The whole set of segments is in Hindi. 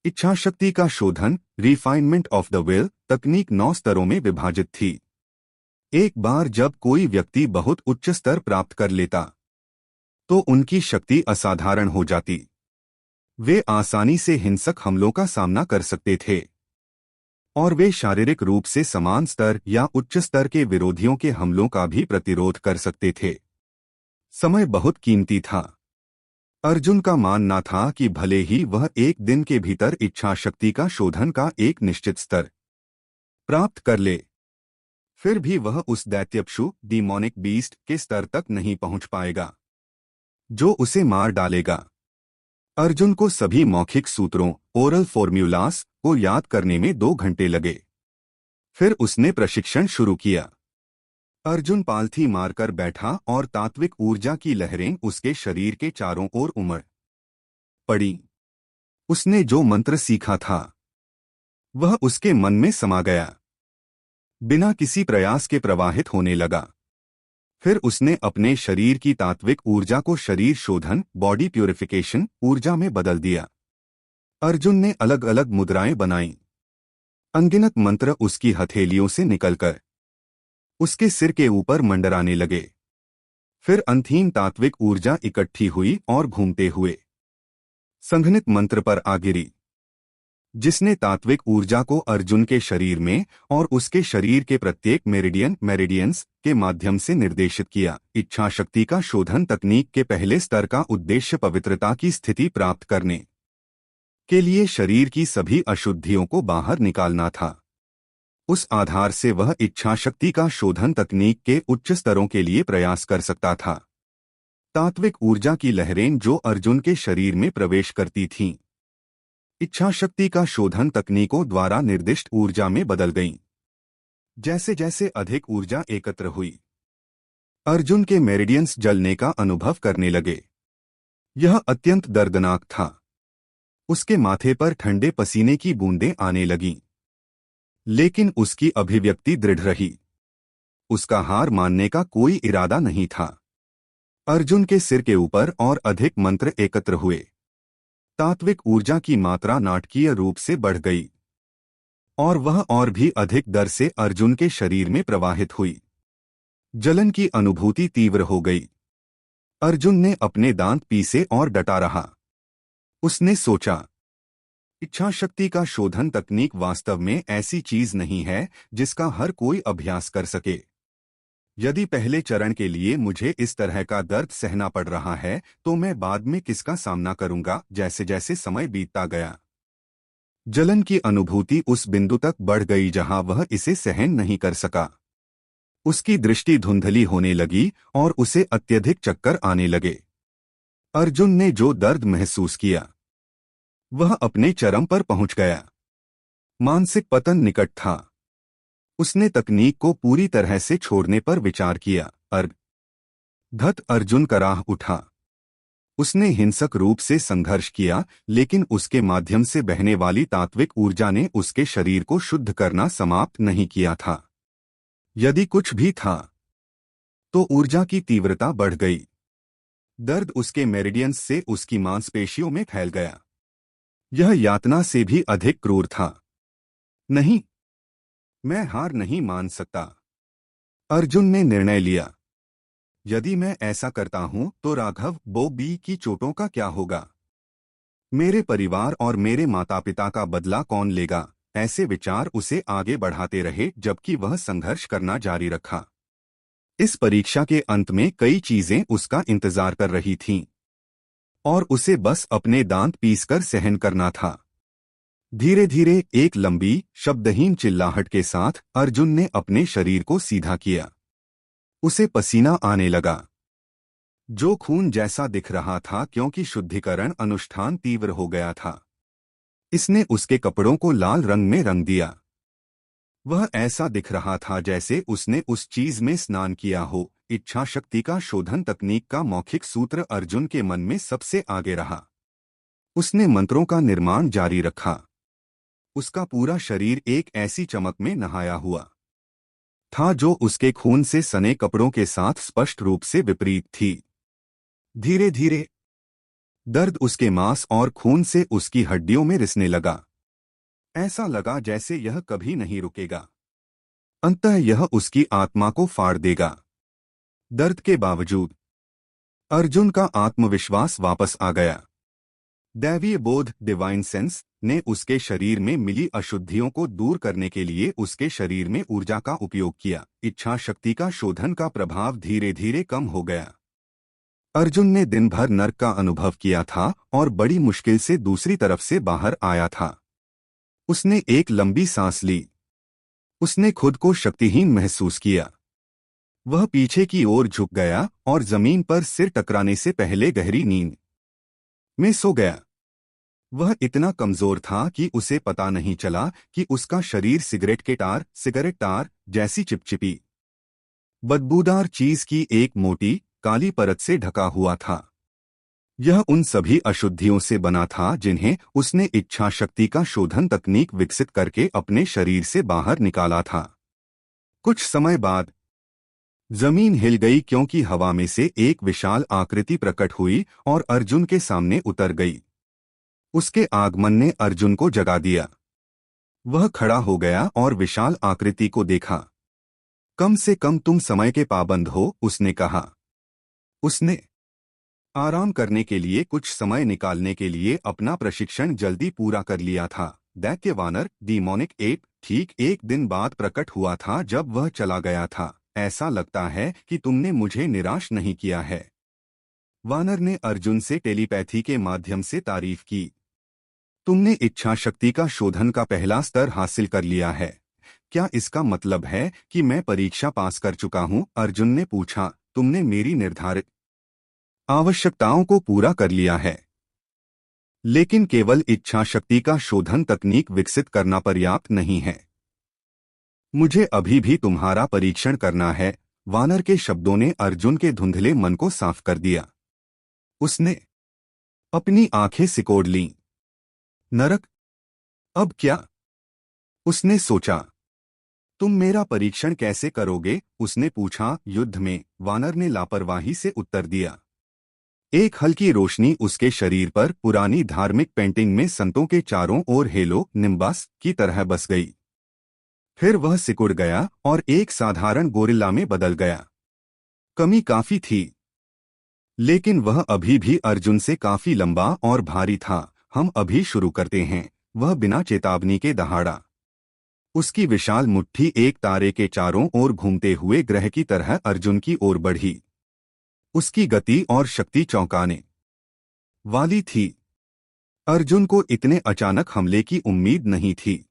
इच्छा शक्ति का शोधन रिफाइनमेंट ऑफ द विल तकनीक 9 स्तरों में विभाजित थी। एक बार जब कोई व्यक्ति बहुत उच्च स्तर प्राप्त कर लेता तो उनकी शक्ति असाधारण हो जाती। वे आसानी से हिंसक हमलों का सामना कर सकते थे और वे शारीरिक रूप से समान स्तर या उच्च स्तर के विरोधियों के हमलों का भी प्रतिरोध कर सकते थे। समय बहुत कीमती था। अर्जुन का मानना था कि भले ही वह एक दिन के भीतर इच्छा शक्ति का शोधन का एक निश्चित स्तर प्राप्त कर ले, फिर भी वह उस दैत्यपशु डीमोनिक बीस्ट के स्तर तक नहीं पहुंच पाएगा जो उसे मार डालेगा। अर्जुन को सभी मौखिक सूत्रों ओरल फॉर्म्यूलास को याद करने में 2 घंटे लगे। फिर उसने प्रशिक्षण शुरू किया। अर्जुन पालथी मारकर बैठा और तात्विक ऊर्जा की लहरें उसके शरीर के चारों ओर उमड़ पड़ी। उसने जो मंत्र सीखा था वह उसके मन में समा गया, बिना किसी प्रयास के प्रवाहित होने लगा। फिर उसने अपने शरीर की तात्विक ऊर्जा को शरीर शोधन बॉडी प्यूरिफिकेशन ऊर्जा में बदल दिया। अर्जुन ने अलग अलग मुद्राएं बनाईं। अनगिनत मंत्र उसकी हथेलियों से निकलकर उसके सिर के ऊपर मंडराने लगे। फिर अंतहीन तात्विक ऊर्जा इकट्ठी हुई और घूमते हुए संघनित मंत्र पर आ गिरी, जिसने तात्विक ऊर्जा को अर्जुन के शरीर में और उसके शरीर के प्रत्येक मेरिडियंस के माध्यम से निर्देशित किया। इच्छा शक्ति का शोधन तकनीक के पहले स्तर का उद्देश्य पवित्रता की स्थिति प्राप्त करने के लिए शरीर की सभी अशुद्धियों को बाहर निकालना था। उस आधार से वह इच्छा शक्ति का शोधन तकनीक के उच्च स्तरों के लिए प्रयास कर सकता था। तात्विक ऊर्जा की लहरें जो अर्जुन के शरीर में प्रवेश करती थीं, इच्छा शक्ति का शोधन तकनीकों द्वारा निर्दिष्ट ऊर्जा में बदल गईं। जैसे जैसे अधिक ऊर्जा एकत्र हुई, अर्जुन के मेरिडियंस जलने का अनुभव करने लगे। यह अत्यंत दर्दनाक था। उसके माथे पर ठंडे पसीने की बूंदें आने लगीं, लेकिन उसकी अभिव्यक्ति दृढ़ रही। उसका हार मानने का कोई इरादा नहीं था। अर्जुन के सिर के ऊपर और अधिक मंत्र एकत्र हुए। तात्विक ऊर्जा की मात्रा नाटकीय रूप से बढ़ गई और वह और भी अधिक दर से अर्जुन के शरीर में प्रवाहित हुई। जलन की अनुभूति तीव्र हो गई। अर्जुन ने अपने दांत पीसे और डटा रहा। उसने सोचा, इच्छा शक्ति का शोधन तकनीक वास्तव में ऐसी चीज नहीं है जिसका हर कोई अभ्यास कर सके। यदि पहले चरण के लिए मुझे इस तरह का दर्द सहना पड़ रहा है तो मैं बाद में किसका सामना करूंगा। जैसे जैसे समय बीतता गया, जलन की अनुभूति उस बिंदु तक बढ़ गई जहां वह इसे सहन नहीं कर सका। उसकी दृष्टि धुंधली होने लगी और उसे अत्यधिक चक्कर आने लगे। अर्जुन ने जो दर्द महसूस किया वह अपने चरम पर पहुंच गया। मानसिक पतन निकट था। उसने तकनीक को पूरी तरह से छोड़ने पर विचार किया। अर्जुन कराह उठा। उसने हिंसक रूप से संघर्ष किया, लेकिन उसके माध्यम से बहने वाली तात्विक ऊर्जा ने उसके शरीर को शुद्ध करना समाप्त नहीं किया था। यदि कुछ भी था तो ऊर्जा की तीव्रता बढ़ गई। दर्द उसके मेरिडियंस से उसकी मांसपेशियों में फैल गया। यह यातना से भी अधिक क्रूर था। नहीं, मैं हार नहीं मान सकता। अर्जुन ने निर्णय लिया। यदि मैं ऐसा करता हूं तो राघव बी की चोटों का क्या होगा? मेरे परिवार और मेरे माता पिता का बदला कौन लेगा? ऐसे विचार उसे आगे बढ़ाते रहे जबकि वह संघर्ष करना जारी रखा। इस परीक्षा के अंत में कई चीजें उसका इंतजार कर रही थीं और उसे बस अपने दांत पीसकर सहन करना था। धीरे धीरे एक लंबी शब्दहीन चिल्लाहट के साथ अर्जुन ने अपने शरीर को सीधा किया। उसे पसीना आने लगा, जो खून जैसा दिख रहा था क्योंकि शुद्धिकरण अनुष्ठान तीव्र हो गया था। इसने उसके कपड़ों को लाल रंग में रंग दिया। वह ऐसा दिख रहा था जैसे उसने उस चीज में स्नान किया हो। इच्छा शक्ति का शोधन तकनीक का मौखिक सूत्र अर्जुन के मन में सबसे आगे रहा। उसने मंत्रों का निर्माण जारी रखा। उसका पूरा शरीर एक ऐसी चमक में नहाया हुआ था जो उसके खून से सने कपड़ों के साथ स्पष्ट रूप से विपरीत थी। धीरे धीरे दर्द उसके मांस और खून से उसकी हड्डियों में रिसने लगा। ऐसा लगा जैसे यह कभी नहीं रुकेगा। अंततः यह उसकी आत्मा को फाड़ देगा। दर्द के बावजूद अर्जुन का आत्मविश्वास वापस आ गया। दैवीय बोध डिवाइन सेंस ने उसके शरीर में मिली अशुद्धियों को दूर करने के लिए उसके शरीर में ऊर्जा का उपयोग किया। इच्छा शक्ति का शोधन का प्रभाव धीरे धीरे कम हो गया। अर्जुन ने दिन भर नर्क का अनुभव किया था और बड़ी मुश्किल से दूसरी तरफ से बाहर आया था। उसने एक लंबी सांस ली। उसने खुद को शक्तिहीन महसूस किया। वह पीछे की ओर झुक गया और जमीन पर सिर टकराने से पहले गहरी नींद में सो गया। वह इतना कमजोर था कि उसे पता नहीं चला कि उसका शरीर सिगरेट तार जैसी चिपचिपी बदबूदार चीज की एक मोटी काली परत से ढका हुआ था। यह उन सभी अशुद्धियों से बना था जिन्हें उसने इच्छा शक्ति का शोधन तकनीक विकसित करके अपने शरीर से बाहर निकाला था। कुछ समय बाद जमीन हिल गई क्योंकि हवा में से एक विशाल आकृति प्रकट हुई और अर्जुन के सामने उतर गई। उसके आगमन ने अर्जुन को जगा दिया। वह खड़ा हो गया और विशाल आकृति को देखा। कम से कम तुम समय के पाबंद हो, उसने कहा। उसने आराम करने के लिए कुछ समय निकालने के लिए अपना प्रशिक्षण जल्दी पूरा कर लिया था। दैत्य वानर डीमोनिक एप ठीक एक दिन बाद प्रकट हुआ था जब वह चला गया था। ऐसा लगता है कि तुमने मुझे निराश नहीं किया है। वानर ने अर्जुन से टेलीपैथी के माध्यम से तारीफ की। तुमने इच्छा शक्ति का शोधन का पहला स्तर हासिल कर लिया है। क्या इसका मतलब है कि मैं परीक्षा पास कर चुका हूं? अर्जुन ने पूछा। तुमने मेरी निर्धारित आवश्यकताओं को पूरा कर लिया है, लेकिन केवल इच्छा शक्ति का शोधन तकनीक विकसित करना पर्याप्त नहीं है। मुझे अभी भी तुम्हारा परीक्षण करना है। वानर के शब्दों ने अर्जुन के धुंधले मन को साफ कर दिया। उसने अपनी आंखें सिकोड़ लीं। नरक, अब क्या? उसने सोचा। तुम मेरा परीक्षण कैसे करोगे? उसने पूछा। युद्ध में, वानर ने लापरवाही से उत्तर दिया। एक हल्की रोशनी उसके शरीर पर पुरानी धार्मिक पेंटिंग में संतों के चारों ओर हेलो निम्बस की तरह बस गई। फिर वह सिकुड़ गया और एक साधारण गोरिल्ला में बदल गया। कमी काफी थी, लेकिन वह अभी भी अर्जुन से काफी लंबा और भारी था। हम अभी शुरू करते हैं, वह बिना चेतावनी के दहाड़ा। उसकी विशाल मुट्ठी एक तारे के चारों ओर घूमते हुए ग्रह की तरह अर्जुन की ओर बढ़ी। उसकी गति और शक्ति चौंकाने वाली थी। अर्जुन को इतने अचानक हमले की उम्मीद नहीं थी।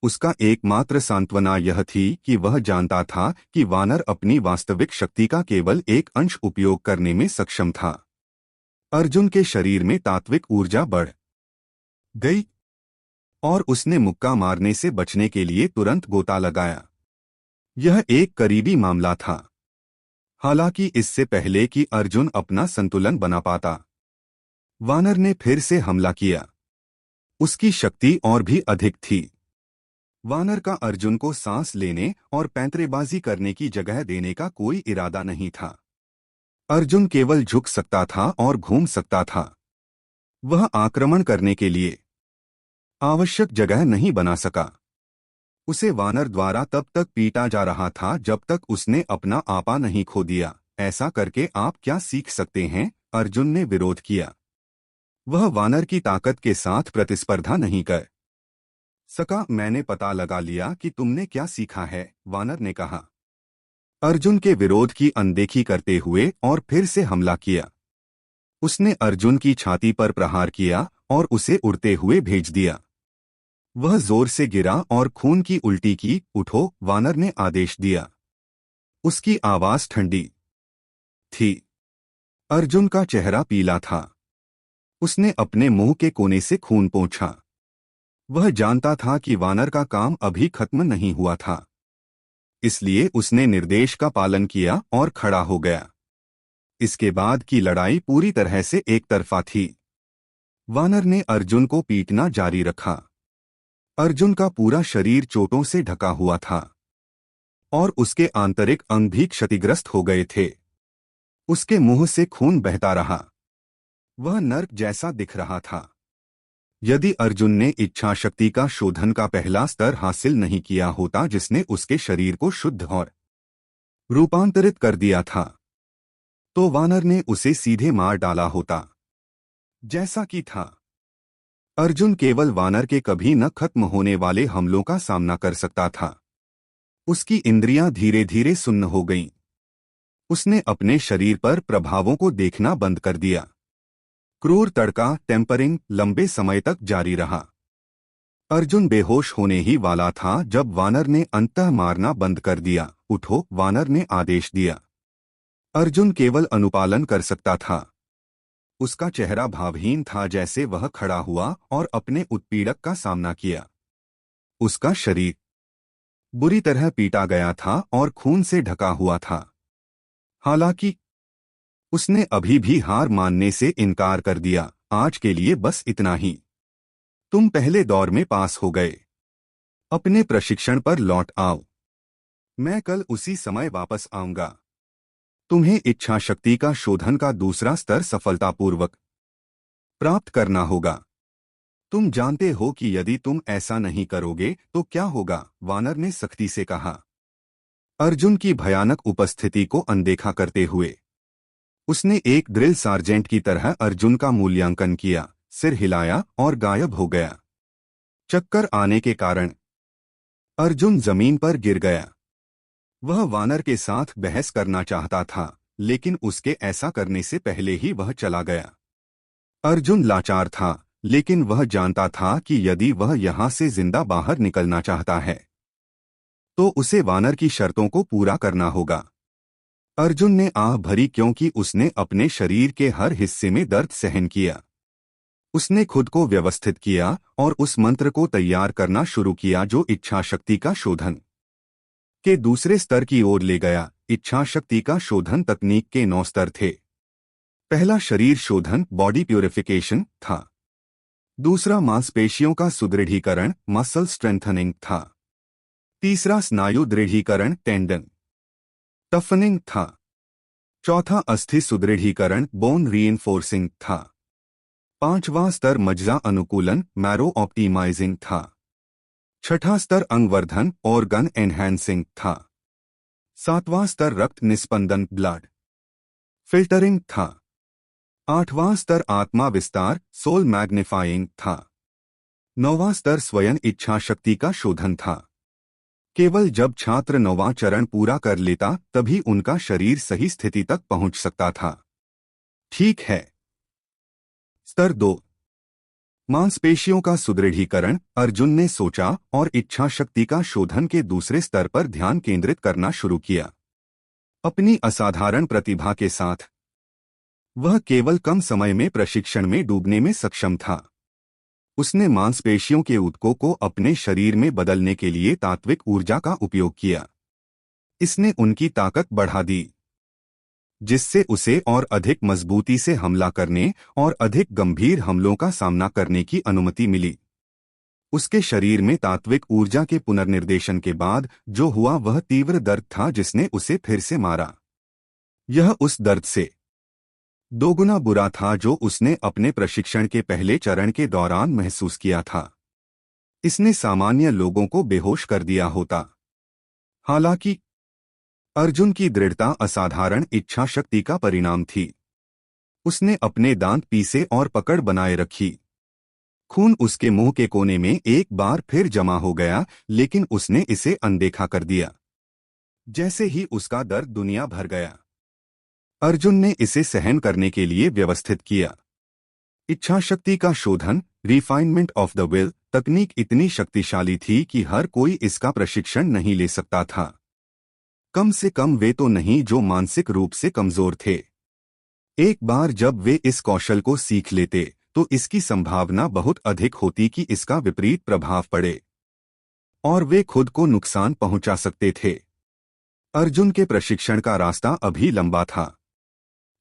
उसका एकमात्र सांत्वना यह थी कि वह जानता था कि वानर अपनी वास्तविक शक्ति का केवल एक अंश उपयोग करने में सक्षम था। अर्जुन के शरीर में तात्विक ऊर्जा बढ़ गई और उसने मुक्का मारने से बचने के लिए तुरंत गोता लगाया। यह एक करीबी मामला था, हालांकि इससे पहले कि अर्जुन अपना संतुलन बना पाता, वानर ने फिर से हमला किया। उसकी शक्ति और भी अधिक थी। वानर का अर्जुन को सांस लेने और पैंतरेबाजी करने की जगह देने का कोई इरादा नहीं था। अर्जुन केवल झुक सकता था और घूम सकता था। वह आक्रमण करने के लिए आवश्यक जगह नहीं बना सका। उसे वानर द्वारा तब तक पीटा जा रहा था जब तक उसने अपना आपा नहीं खो दिया। ऐसा करके आप क्या सीख सकते हैं? अर्जुन ने विरोध किया। वह वानर की ताकत के साथ प्रतिस्पर्धा नहीं कर सका। मैंने पता लगा लिया कि तुमने क्या सीखा है, वानर ने कहा, अर्जुन के विरोध की अनदेखी करते हुए, और फिर से हमला किया। उसने अर्जुन की छाती पर प्रहार किया और उसे उड़ते हुए भेज दिया। वह जोर से गिरा और खून की उल्टी की। उठो, वानर ने आदेश दिया। उसकी आवाज ठंडी थी। अर्जुन का चेहरा पीला था। उसने अपने मुंह के कोने से खून पोंछा। वह जानता था कि वानर का काम अभी खत्म नहीं हुआ था, इसलिए उसने निर्देश का पालन किया और खड़ा हो गया। इसके बाद की लड़ाई पूरी तरह से एक तरफा थी। वानर ने अर्जुन को पीटना जारी रखा। अर्जुन का पूरा शरीर चोटों से ढका हुआ था और उसके आंतरिक अंग भी क्षतिग्रस्त हो गए थे। उसके मुंह से खून बहता रहा। वह नर्क जैसा दिख रहा था। यदि अर्जुन ने इच्छा शक्ति का शोधन का पहला स्तर हासिल नहीं किया होता जिसने उसके शरीर को शुद्ध और रूपांतरित कर दिया था, तो वानर ने उसे सीधे मार डाला होता। जैसा कि था, अर्जुन केवल वानर के कभी न खत्म होने वाले हमलों का सामना कर सकता था। उसकी इंद्रियां धीरे धीरे सुन्न हो गईं। उसने अपने शरीर पर प्रभावों को देखना बंद कर दिया। क्रूर तड़का टेम्परिंग लंबे समय तक जारी रहा। अर्जुन बेहोश होने ही वाला था जब वानर ने अंततः मारना बंद कर दिया। उठो, वानर ने आदेश दिया। अर्जुन केवल अनुपालन कर सकता था। उसका चेहरा भावहीन था, जैसे वह खड़ा हुआ और अपने उत्पीड़क का सामना किया। उसका शरीर बुरी तरह पीटा गया था और खून से ढका हुआ था। हालांकि उसने अभी भी हार मानने से इनकार कर दिया। आज के लिए बस इतना ही। तुम पहले दौर में पास हो गए। अपने प्रशिक्षण पर लौट आओ। मैं कल उसी समय वापस आऊंगा। तुम्हें इच्छा शक्ति का शोधन का दूसरा स्तर सफलतापूर्वक प्राप्त करना होगा। तुम जानते हो कि यदि तुम ऐसा नहीं करोगे तो क्या होगा, वानर ने सख्ती से कहा। अर्जुन की भयानक उपस्थिति को अनदेखा करते हुए उसने एक ड्रिल सार्जेंट की तरह अर्जुन का मूल्यांकन किया, सिर हिलाया और गायब हो गया। चक्कर आने के कारण अर्जुन जमीन पर गिर गया। वह वानर के साथ बहस करना चाहता था, लेकिन उसके ऐसा करने से पहले ही वह चला गया। अर्जुन लाचार था, लेकिन वह जानता था कि यदि वह यहां से जिंदा बाहर निकलना चाहता है तो उसे वानर की शर्तों को पूरा करना होगा। अर्जुन ने आह भरी क्योंकि उसने अपने शरीर के हर हिस्से में दर्द सहन किया। उसने खुद को व्यवस्थित किया और उस मंत्र को तैयार करना शुरू किया जो इच्छा शक्ति का शोधन के दूसरे स्तर की ओर ले गया। इच्छा शक्ति का शोधन तकनीक के 9 स्तर थे। पहला शरीर शोधन बॉडी प्यूरिफिकेशन था। दूसरा मांसपेशियों का सुदृढ़ीकरण मसल स्ट्रेंथनिंग था। तीसरा स्नायु दृढ़ीकरण टेंडन टफनिंग था। चौथा अस्थि सुदृढ़ीकरण बोन रीइंफोर्सिंग था। पांचवां स्तर मज्जा अनुकूलन मैरो ऑप्टिमाइजिंग था। छठा स्तर अंगवर्धन ऑर्गन एनहैंसिंग था। सातवां स्तर रक्त निस्पंदन ब्लड फिल्टरिंग था। आठवां स्तर आत्मा विस्तार सोल मैग्निफाइंग था। नौवां स्तर स्वयं इच्छा शक्ति का शोधन था। केवल जब छात्र 9वां चरण पूरा कर लेता तभी उनका शरीर सही स्थिति तक पहुंच सकता था। ठीक है। स्तर 2 मांसपेशियों का सुदृढ़ीकरण अर्जुन ने सोचा और इच्छा शक्ति का शोधन के दूसरे स्तर पर ध्यान केंद्रित करना शुरू किया। अपनी असाधारण प्रतिभा के साथ वह केवल कम समय में प्रशिक्षण में डूबने में सक्षम था। उसने मांसपेशियों के ऊतकों को अपने शरीर में बदलने के लिए तात्विक ऊर्जा का उपयोग किया। इसने उनकी ताकत बढ़ा दी, जिससे उसे और अधिक मजबूती से हमला करने और अधिक गंभीर हमलों का सामना करने की अनुमति मिली। उसके शरीर में तात्विक ऊर्जा के पुनर्निर्देशन के बाद जो हुआ वह तीव्र दर्द था जिसने उसे फिर से मारा। यह उस दर्द से दोगुना बुरा था जो उसने अपने प्रशिक्षण के पहले चरण के दौरान महसूस किया था। इसने सामान्य लोगों को बेहोश कर दिया होता। हालांकि अर्जुन की दृढ़ता असाधारण इच्छा शक्ति का परिणाम थी। उसने अपने दांत पीसे और पकड़ बनाए रखी। खून उसके मुंह के कोने में एक बार फिर जमा हो गया, लेकिन उसने इसे अनदेखा कर दिया। जैसे ही उसका दर्द दुनिया भर गया, अर्जुन ने इसे सहन करने के लिए व्यवस्थित किया। इच्छा शक्ति का शोधन रिफाइनमेंट ऑफ द विल तकनीक इतनी शक्तिशाली थी कि हर कोई इसका प्रशिक्षण नहीं ले सकता था। कम से कम वे तो नहीं जो मानसिक रूप से कमजोर थे। एक बार जब वे इस कौशल को सीख लेते तो इसकी संभावना बहुत अधिक होती कि इसका विपरीत प्रभाव पड़े और वे खुद को नुकसान पहुंचा सकते थे। अर्जुन के प्रशिक्षण का रास्ता अभी लंबा था।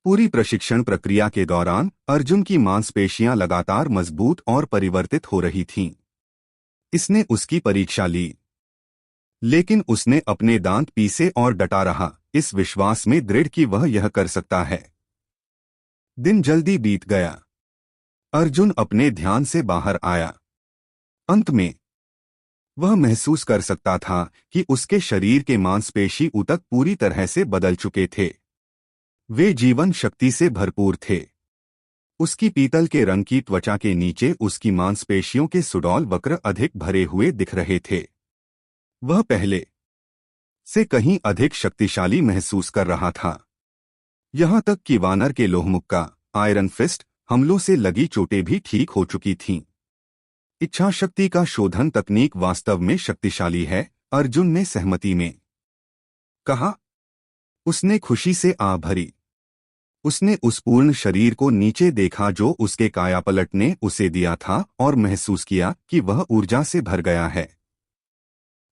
पूरी प्रशिक्षण प्रक्रिया के दौरान अर्जुन की मांसपेशियां लगातार मजबूत और परिवर्तित हो रही थीं। इसने उसकी परीक्षा ली, लेकिन उसने अपने दांत पीसे और डटा रहा, इस विश्वास में दृढ़ कि वह यह कर सकता है। दिन जल्दी बीत गया। अर्जुन अपने ध्यान से बाहर आया। अंत में वह महसूस कर सकता था कि उसके शरीर के मांसपेशी ऊतक पूरी तरह से बदल चुके थे। वे जीवन शक्ति से भरपूर थे। उसकी पीतल के रंग की त्वचा के नीचे उसकी मांसपेशियों के सुडौल वक्र अधिक भरे हुए दिख रहे थे। वह पहले से कहीं अधिक शक्तिशाली महसूस कर रहा था। यहां तक कि वानर के लोहमुक्का आयरन फिस्ट हमलों से लगी चोटें भी ठीक हो चुकी थीं। इच्छाशक्ति का शोधन तकनीक वास्तव में शक्तिशाली है, अर्जुन ने सहमति में कहा। उसने खुशी से आह भरी। उसने उस पूर्ण शरीर को नीचे देखा जो उसके कायापलट ने उसे दिया था और महसूस किया कि वह ऊर्जा से भर गया है।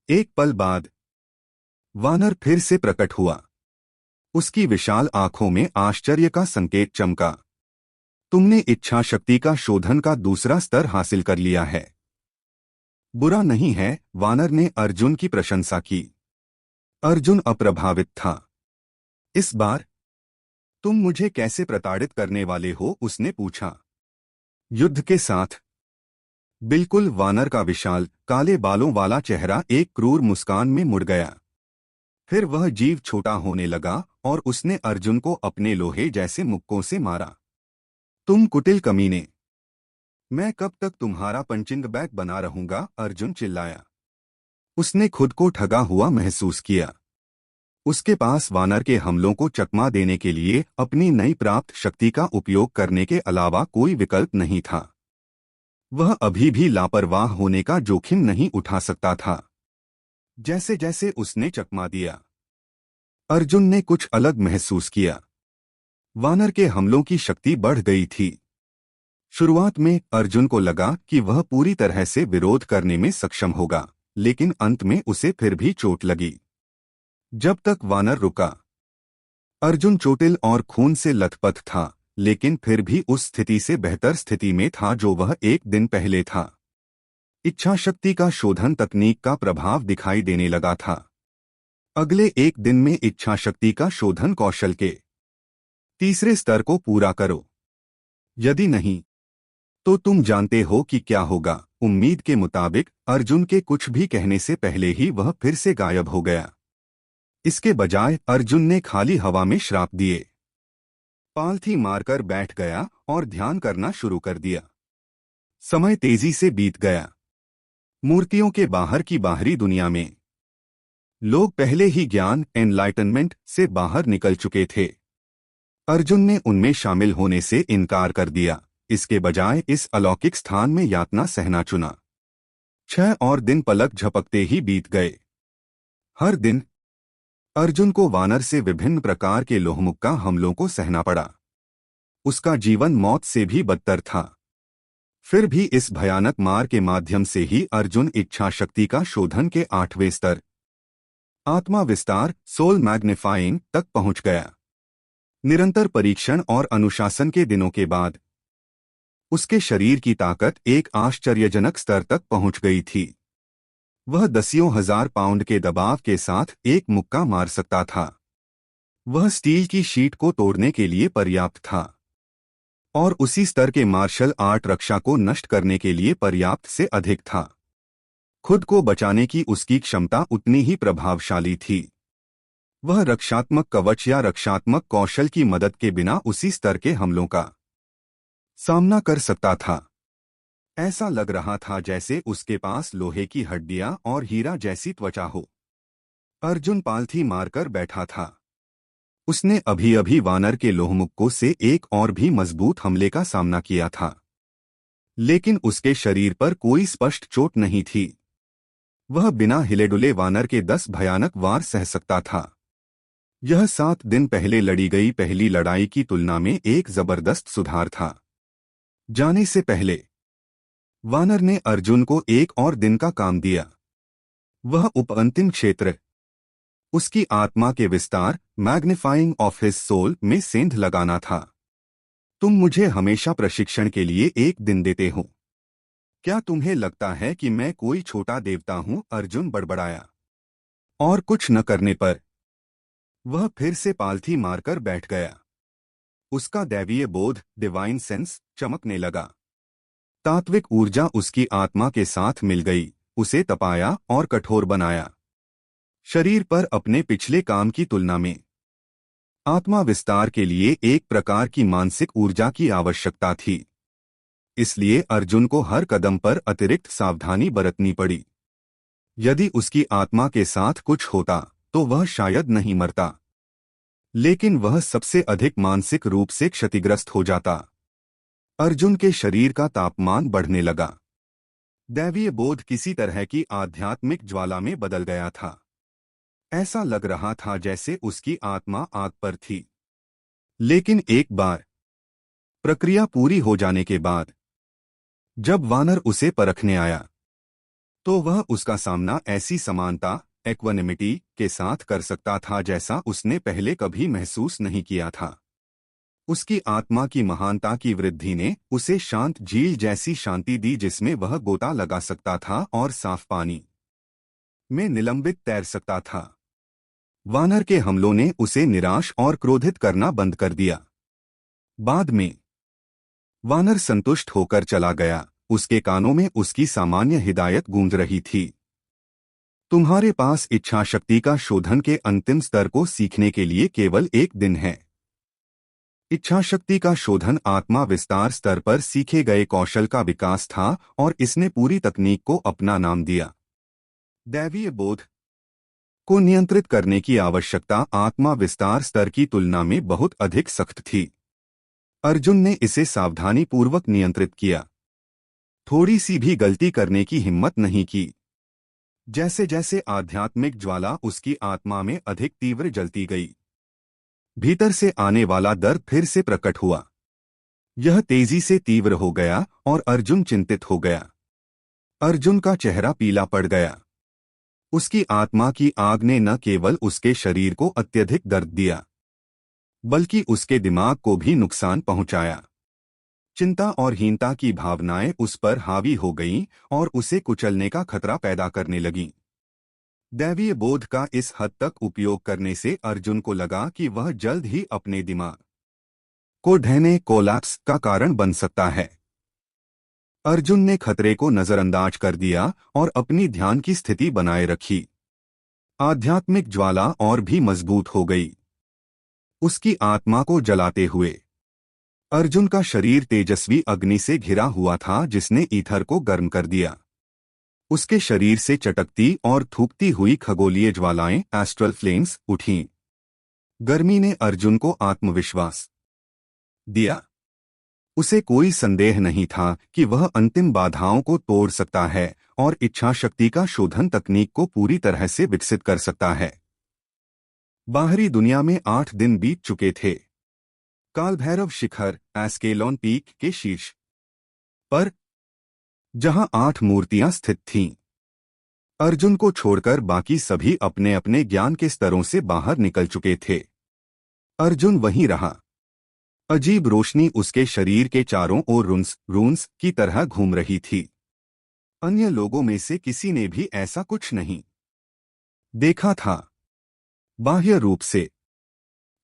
एक पल बाद वानर फिर से प्रकट हुआ। उसकी विशाल आंखों में आश्चर्य का संकेत चमका। तुमने इच्छा शक्ति का शोधन का दूसरा स्तर हासिल कर लिया है। बुरा नहीं है, वानर ने अर्जुन की प्रशंसा की। अर्जुन अप्रभावित था। इस बार तुम मुझे कैसे प्रताड़ित करने वाले हो, उसने पूछा। युद्ध के साथ। बिल्कुल, वानर का विशाल काले बालों वाला चेहरा एक क्रूर मुस्कान में मुड़ गया। फिर वह जीव छोटा होने लगा और उसने अर्जुन को अपने लोहे जैसे मुक्कों से मारा। तुम कुटिल कमीने, मैं कब तक तुम्हारा पंचिंग बैग बना रहूंगा, अर्जुन चिल्लाया। उसने खुद को ठगा हुआ महसूस किया। उसके पास वानर के हमलों को चकमा देने के लिए अपनी नई प्राप्त शक्ति का उपयोग करने के अलावा कोई विकल्प नहीं था। वह अभी भी लापरवाह होने का जोखिम नहीं उठा सकता था। जैसे जैसे उसने चकमा दिया, अर्जुन ने कुछ अलग महसूस किया। वानर के हमलों की शक्ति बढ़ गई थी। शुरुआत में अर्जुन को लगा कि वह पूरी तरह से विरोध करने में सक्षम होगा, लेकिन अंत में उसे फिर भी चोट लगी। जब तक वानर रुका, अर्जुन चोटिल और खून से लथपथ था, लेकिन फिर भी उस स्थिति से बेहतर स्थिति में था जो वह एक दिन पहले था। इच्छाशक्ति का शोधन तकनीक का प्रभाव दिखाई देने लगा था। अगले एक दिन में इच्छाशक्ति का शोधन कौशल के तीसरे स्तर को पूरा करो। यदि नहीं तो तुम जानते हो कि क्या होगा। उम्मीद के मुताबिक अर्जुन के कुछ भी कहने से पहले ही वह फिर से गायब हो गया। इसके बजाय अर्जुन ने खाली हवा में श्राप दिए, पालथी मारकर बैठ गया और ध्यान करना शुरू कर दिया। समय तेजी से बीत गया। मूर्तियों के बाहर की बाहरी दुनिया में लोग पहले ही ज्ञान एनलाइटनमेंट से बाहर निकल चुके थे। अर्जुन ने उनमें शामिल होने से इनकार कर दिया, इसके बजाय इस अलौकिक स्थान में यातना सहना चुना। 6 और दिन पलक झपकते ही बीत गए। हर दिन अर्जुन को वानर से विभिन्न प्रकार के लोहमुक्का हमलों को सहना पड़ा। उसका जीवन मौत से भी बदतर था। फिर भी इस भयानक मार के माध्यम से ही अर्जुन इच्छा शक्ति का शोधन के 8वें स्तर आत्मा विस्तार सोल मैग्निफाइंग तक पहुंच गया। निरंतर परीक्षण और अनुशासन के दिनों के बाद उसके शरीर की ताकत एक आश्चर्यजनक स्तर तक पहुंच गई थी। वह 10,000 पाउंड के दबाव के साथ एक मुक्का मार सकता था। वह स्टील की शीट को तोड़ने के लिए पर्याप्त था और उसी स्तर के मार्शल आर्ट रक्षा को नष्ट करने के लिए पर्याप्त से अधिक था। खुद को बचाने की उसकी क्षमता उतनी ही प्रभावशाली थी। वह रक्षात्मक कवच या रक्षात्मक कौशल की मदद के बिना उसी स्तर के हमलों का सामना कर सकता था। ऐसा लग रहा था जैसे उसके पास लोहे की हड्डियां और हीरा जैसी त्वचा हो। अर्जुन पालथी मारकर बैठा था। उसने अभी अभी वानर के लोहमुक्कों से एक और भी मजबूत हमले का सामना किया था, लेकिन उसके शरीर पर कोई स्पष्ट चोट नहीं थी। वह बिना हिले डुले वानर के 10 भयानक वार सह सकता था। यह 7 दिन पहले लड़ी गई पहली लड़ाई की तुलना में एक जबरदस्त सुधार था। जाने से पहले वानर ने अर्जुन को एक और दिन का काम दिया। वह उपअंतिम क्षेत्र उसकी आत्मा के विस्तार मैग्निफाइंग ऑफ हिज सोल में सेंध लगाना था। तुम मुझे हमेशा प्रशिक्षण के लिए एक दिन देते हो। क्या तुम्हें लगता है कि मैं कोई छोटा देवता हूं? अर्जुन बड़बड़ाया। और कुछ न करने पर वह फिर से पालथी मारकर बैठ गया। उसका दैवीय बोध, डिवाइन सेंस, चमकने लगा। तात्विक ऊर्जा उसकी आत्मा के साथ मिल गई, उसे तपाया और कठोर बनाया। शरीर पर अपने पिछले काम की तुलना में आत्मा विस्तार के लिए एक प्रकार की मानसिक ऊर्जा की आवश्यकता थी। इसलिए अर्जुन को हर कदम पर अतिरिक्त सावधानी बरतनी पड़ी। यदि उसकी आत्मा के साथ कुछ होता तो वह शायद नहीं मरता, लेकिन वह सबसे अधिक मानसिक रूप से क्षतिग्रस्त हो जाता। अर्जुन के शरीर का तापमान बढ़ने लगा। दैवीय बोध किसी तरह की आध्यात्मिक ज्वाला में बदल गया था। ऐसा लग रहा था जैसे उसकी आत्मा आग पर थी। लेकिन एक बार प्रक्रिया पूरी हो जाने के बाद जब वानर उसे परखने आया तो वह उसका सामना ऐसी समानता, एक्वानिमिटी के साथ कर सकता था जैसा उसने पहले कभी महसूस नहीं किया था। उसकी आत्मा की महानता की वृद्धि ने उसे शांत झील जैसी शांति दी जिसमें वह गोता लगा सकता था और साफ पानी में निलंबित तैर सकता था। वानर के हमलों ने उसे निराश और क्रोधित करना बंद कर दिया। बाद में वानर संतुष्ट होकर चला गया। उसके कानों में उसकी सामान्य हिदायत गूंज रही थी। तुम्हारे पास इच्छा शक्ति का शोधन के अंतिम स्तर को सीखने के लिए केवल एक दिन है। इच्छा शक्ति का शोधन आत्मा विस्तार स्तर पर सीखे गए कौशल का विकास था और इसने पूरी तकनीक को अपना नाम दिया। दैवीय बोध को नियंत्रित करने की आवश्यकता आत्मा विस्तार स्तर की तुलना में बहुत अधिक सख्त थी। अर्जुन ने इसे सावधानीपूर्वक नियंत्रित किया। थोड़ी सी भी गलती करने की हिम्मत नहीं की। जैसे जैसे आध्यात्मिक ज्वाला उसकी आत्मा में अधिक तीव्र जलती गई, भीतर से आने वाला दर्द फिर से प्रकट हुआ। यह तेजी से तीव्र हो गया और अर्जुन चिंतित हो गया। अर्जुन का चेहरा पीला पड़ गया। उसकी आत्मा की आग ने न केवल उसके शरीर को अत्यधिक दर्द दिया, बल्कि उसके दिमाग को भी नुकसान पहुंचाया। चिंता और हीनता की भावनाएं उस पर हावी हो गईं और उसे कुचलने का खतरा पैदा करने लगीं। दैवीय बोध का इस हद तक उपयोग करने से अर्जुन को लगा कि वह जल्द ही अपने दिमाग को ढहने, कोलैप्स का कारण बन सकता है। अर्जुन ने खतरे को नजरअंदाज कर दिया और अपनी ध्यान की स्थिति बनाए रखी। आध्यात्मिक ज्वाला और भी मजबूत हो गई, उसकी आत्मा को जलाते हुए। अर्जुन का शरीर तेजस्वी अग्नि से घिरा हुआ था जिसने ईथर को गर्म कर दिया। उसके शरीर से चटकती और थूकती हुई खगोलीय ज्वालाएं, एस्ट्रल फ्लेम्स, उठीं। गर्मी ने अर्जुन को आत्मविश्वास दिया। उसे कोई संदेह नहीं था कि वह अंतिम बाधाओं को तोड़ सकता है और इच्छा शक्ति का शोधन तकनीक को पूरी तरह से विकसित कर सकता है। बाहरी दुनिया में 8 दिन बीत चुके थे। कालभैरव शिखर, एस्केलॉन पीक के शीर्ष पर, जहां 8 मूर्तियां स्थित थीं, अर्जुन को छोड़कर बाकी सभी अपने अपने ज्ञान के स्तरों से बाहर निकल चुके थे। अर्जुन वहीं रहा। अजीब रोशनी उसके शरीर के चारों ओर रून्स की तरह घूम रही थी। अन्य लोगों में से किसी ने भी ऐसा कुछ नहीं देखा था। बाह्य रूप से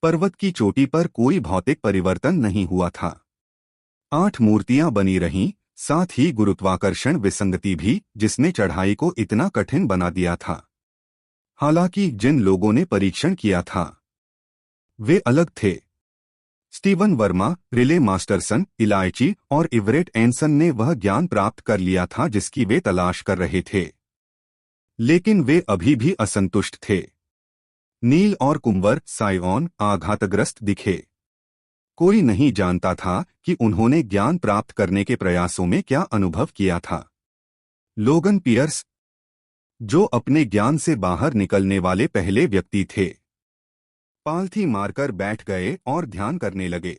पर्वत की चोटी पर कोई भौतिक परिवर्तन नहीं हुआ था। 8 मूर्तियां बनी रहीं, साथ ही गुरुत्वाकर्षण विसंगति भी, जिसने चढ़ाई को इतना कठिन बना दिया था। हालांकि जिन लोगों ने परीक्षण किया था वे अलग थे। स्टीवन वर्मा, रिले मास्टरसन, इलायची और इवरेट एंसन ने वह ज्ञान प्राप्त कर लिया था जिसकी वे तलाश कर रहे थे, लेकिन वे अभी भी असंतुष्ट थे। नील और कुंवर, साइओन, आघातग्रस्त दिखे। कोई नहीं जानता था कि उन्होंने ज्ञान प्राप्त करने के प्रयासों में क्या अनुभव किया था। लोगन पियर्स, जो अपने ज्ञान से बाहर निकलने वाले पहले व्यक्ति थे, पालथी मारकर बैठ गए और ध्यान करने लगे।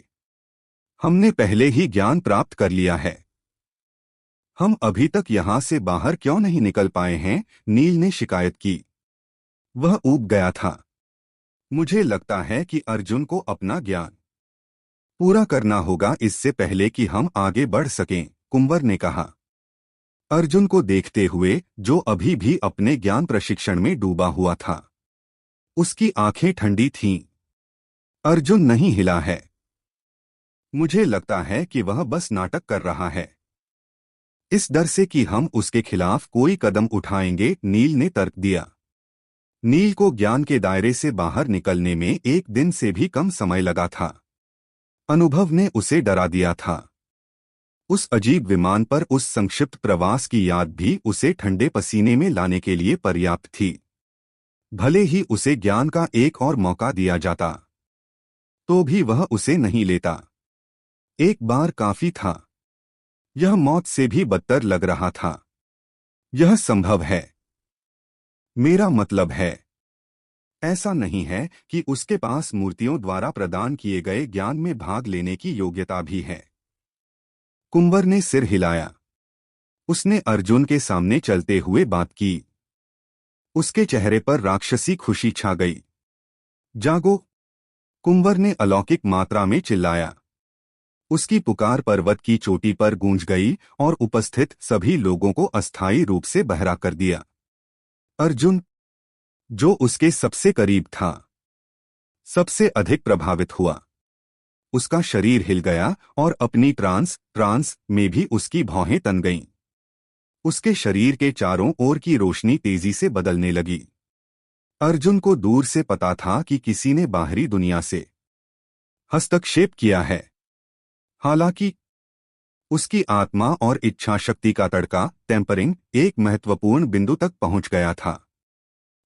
हमने पहले ही ज्ञान प्राप्त कर लिया है, हम अभी तक यहां से बाहर क्यों नहीं निकल पाए हैं? नील ने शिकायत की। वह ऊब गया था। मुझे लगता है कि अर्जुन को अपना ज्ञान पूरा करना होगा इससे पहले कि हम आगे बढ़ सकें, कुंवर ने कहा। अर्जुन को देखते हुए, जो अभी भी अपने ज्ञान प्रशिक्षण में डूबा हुआ था, उसकी आंखें ठंडी थीं। अर्जुन नहीं हिला है। मुझे लगता है कि वह बस नाटक कर रहा है। इस डर से कि हम उसके खिलाफ कोई कदम उठाएंगे, नील ने तर्क दिया। नील को ज्ञान के दायरे से बाहर निकलने में 1 दिन से भी कम समय लगा था। अनुभव ने उसे डरा दिया था। उस अजीब विमान पर उस संक्षिप्त प्रवास की याद भी उसे ठंडे पसीने में लाने के लिए पर्याप्त थी। भले ही उसे ज्ञान का एक और मौका दिया जाता, तो भी वह उसे नहीं लेता। एक बार काफी था। यह मौत से भी बदतर लग रहा था। यह संभव है। मेरा मतलब है, ऐसा नहीं है कि उसके पास मूर्तियों द्वारा प्रदान किए गए ज्ञान में भाग लेने की योग्यता भी है। कुंवर ने सिर हिलाया। उसने अर्जुन के सामने चलते हुए बात की। उसके चेहरे पर राक्षसी खुशी छा गई। जागो! कुंवर ने अलौकिक मात्रा में चिल्लाया। उसकी पुकार पर्वत की चोटी पर गूंज गई और उपस्थित सभी लोगों को अस्थायी रूप से बहरा कर दिया। अर्जुन, जो उसके सबसे करीब था, सबसे अधिक प्रभावित हुआ। उसका शरीर हिल गया और अपनी ट्रांस में भी उसकी भौहें तन गईं। उसके शरीर के चारों ओर की रोशनी तेजी से बदलने लगी। अर्जुन को दूर से पता था कि किसी ने बाहरी दुनिया से हस्तक्षेप किया है। हालांकि उसकी आत्मा और इच्छा शक्ति का तड़का, टेम्परिंग, एक महत्वपूर्ण बिंदु तक पहुंच गया था।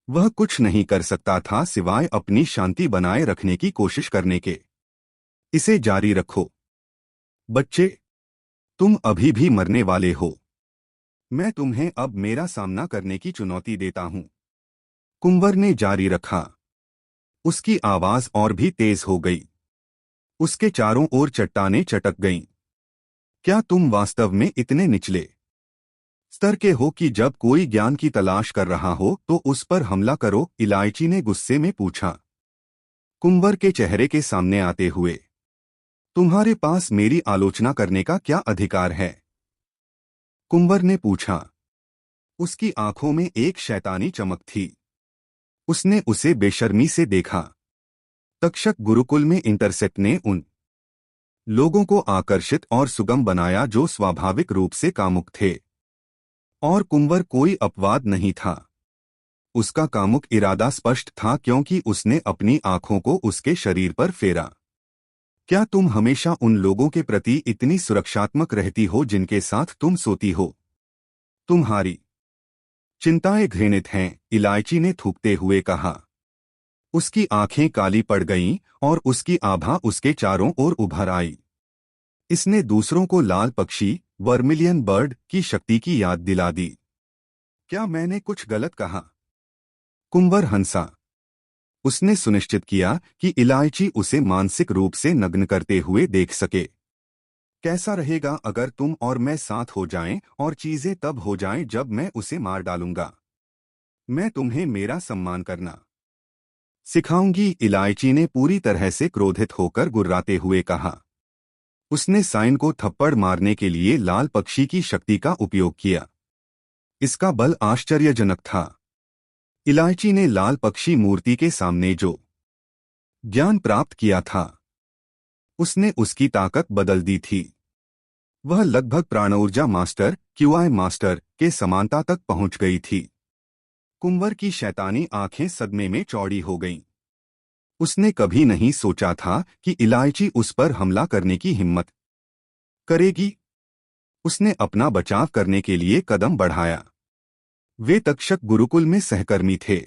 वह कुछ नहीं कर सकता था सिवाय अपनी शांति बनाए रखने की कोशिश करने के। इसे जारी रखो बच्चे, तुम अभी भी मरने वाले हो। मैं तुम्हें अब मेरा सामना करने की चुनौती देता हूं। कुंवर ने जारी रखा। उसकी आवाज और भी तेज हो गई। उसके चारों ओर चट्टानें चटक गईं। क्या तुम वास्तव में इतने निचले स्तर के हो कि जब कोई ज्ञान की तलाश कर रहा हो तो उस पर हमला करो? इलायची ने गुस्से में पूछा, कुंवर के चेहरे के सामने आते हुए। तुम्हारे पास मेरी आलोचना करने का क्या अधिकार है? कुंवर ने पूछा। उसकी आंखों में एक शैतानी चमक थी। उसने उसे बेशर्मी से देखा। तक्षक गुरुकुल में इंटरसेप्ट ने उन लोगों को आकर्षित और सुगम बनाया जो स्वाभाविक रूप से कामुक थे। और कुंवर कोई अपवाद नहीं था। उसका कामुक इरादा स्पष्ट था क्योंकि उसने अपनी आंखों को उसके शरीर पर फेरा। क्या तुम हमेशा उन लोगों के प्रति इतनी सुरक्षात्मक रहती हो जिनके साथ तुम सोती हो? तुम्हारी चिंताएं घृणित हैं, इलायची ने थूकते हुए कहा। उसकी आंखें काली पड़ गईं और उसकी आभा उसके चारों ओर उभर आई। इसने दूसरों को लाल पक्षी, वर्मिलियन बर्ड की शक्ति की याद दिला दी। क्या मैंने कुछ गलत कहा? कुंवर हंसा। उसने सुनिश्चित किया कि इलायची उसे मानसिक रूप से नग्न करते हुए देख सके। कैसा रहेगा अगर तुम और मैं साथ हो जाएं और चीजें तब हो जाएं जब मैं उसे मार डालूंगा। मैं तुम्हें मेरा सम्मान करना सिखाऊंगी, इलायची ने पूरी तरह से क्रोधित होकर गुर्राते हुए कहा। उसने साइन को थप्पड़ मारने के लिए लाल पक्षी की शक्ति का उपयोग किया। इसका बल आश्चर्यजनक था। इलायची ने लाल पक्षी मूर्ति के सामने जो ज्ञान प्राप्त किया था, उसने उसकी ताकत बदल दी थी। वह लगभग प्राणऊर्जा मास्टर, क्यूआई मास्टर के समानता तक पहुंच गई थी। कुंवर की शैतानी आंखें सदमे में चौड़ी हो गईं। उसने कभी नहीं सोचा था कि इलायची उस पर हमला करने की हिम्मत करेगी। उसने अपना बचाव करने के लिए कदम बढ़ाया। वे तक्षक गुरुकुल में सहकर्मी थे,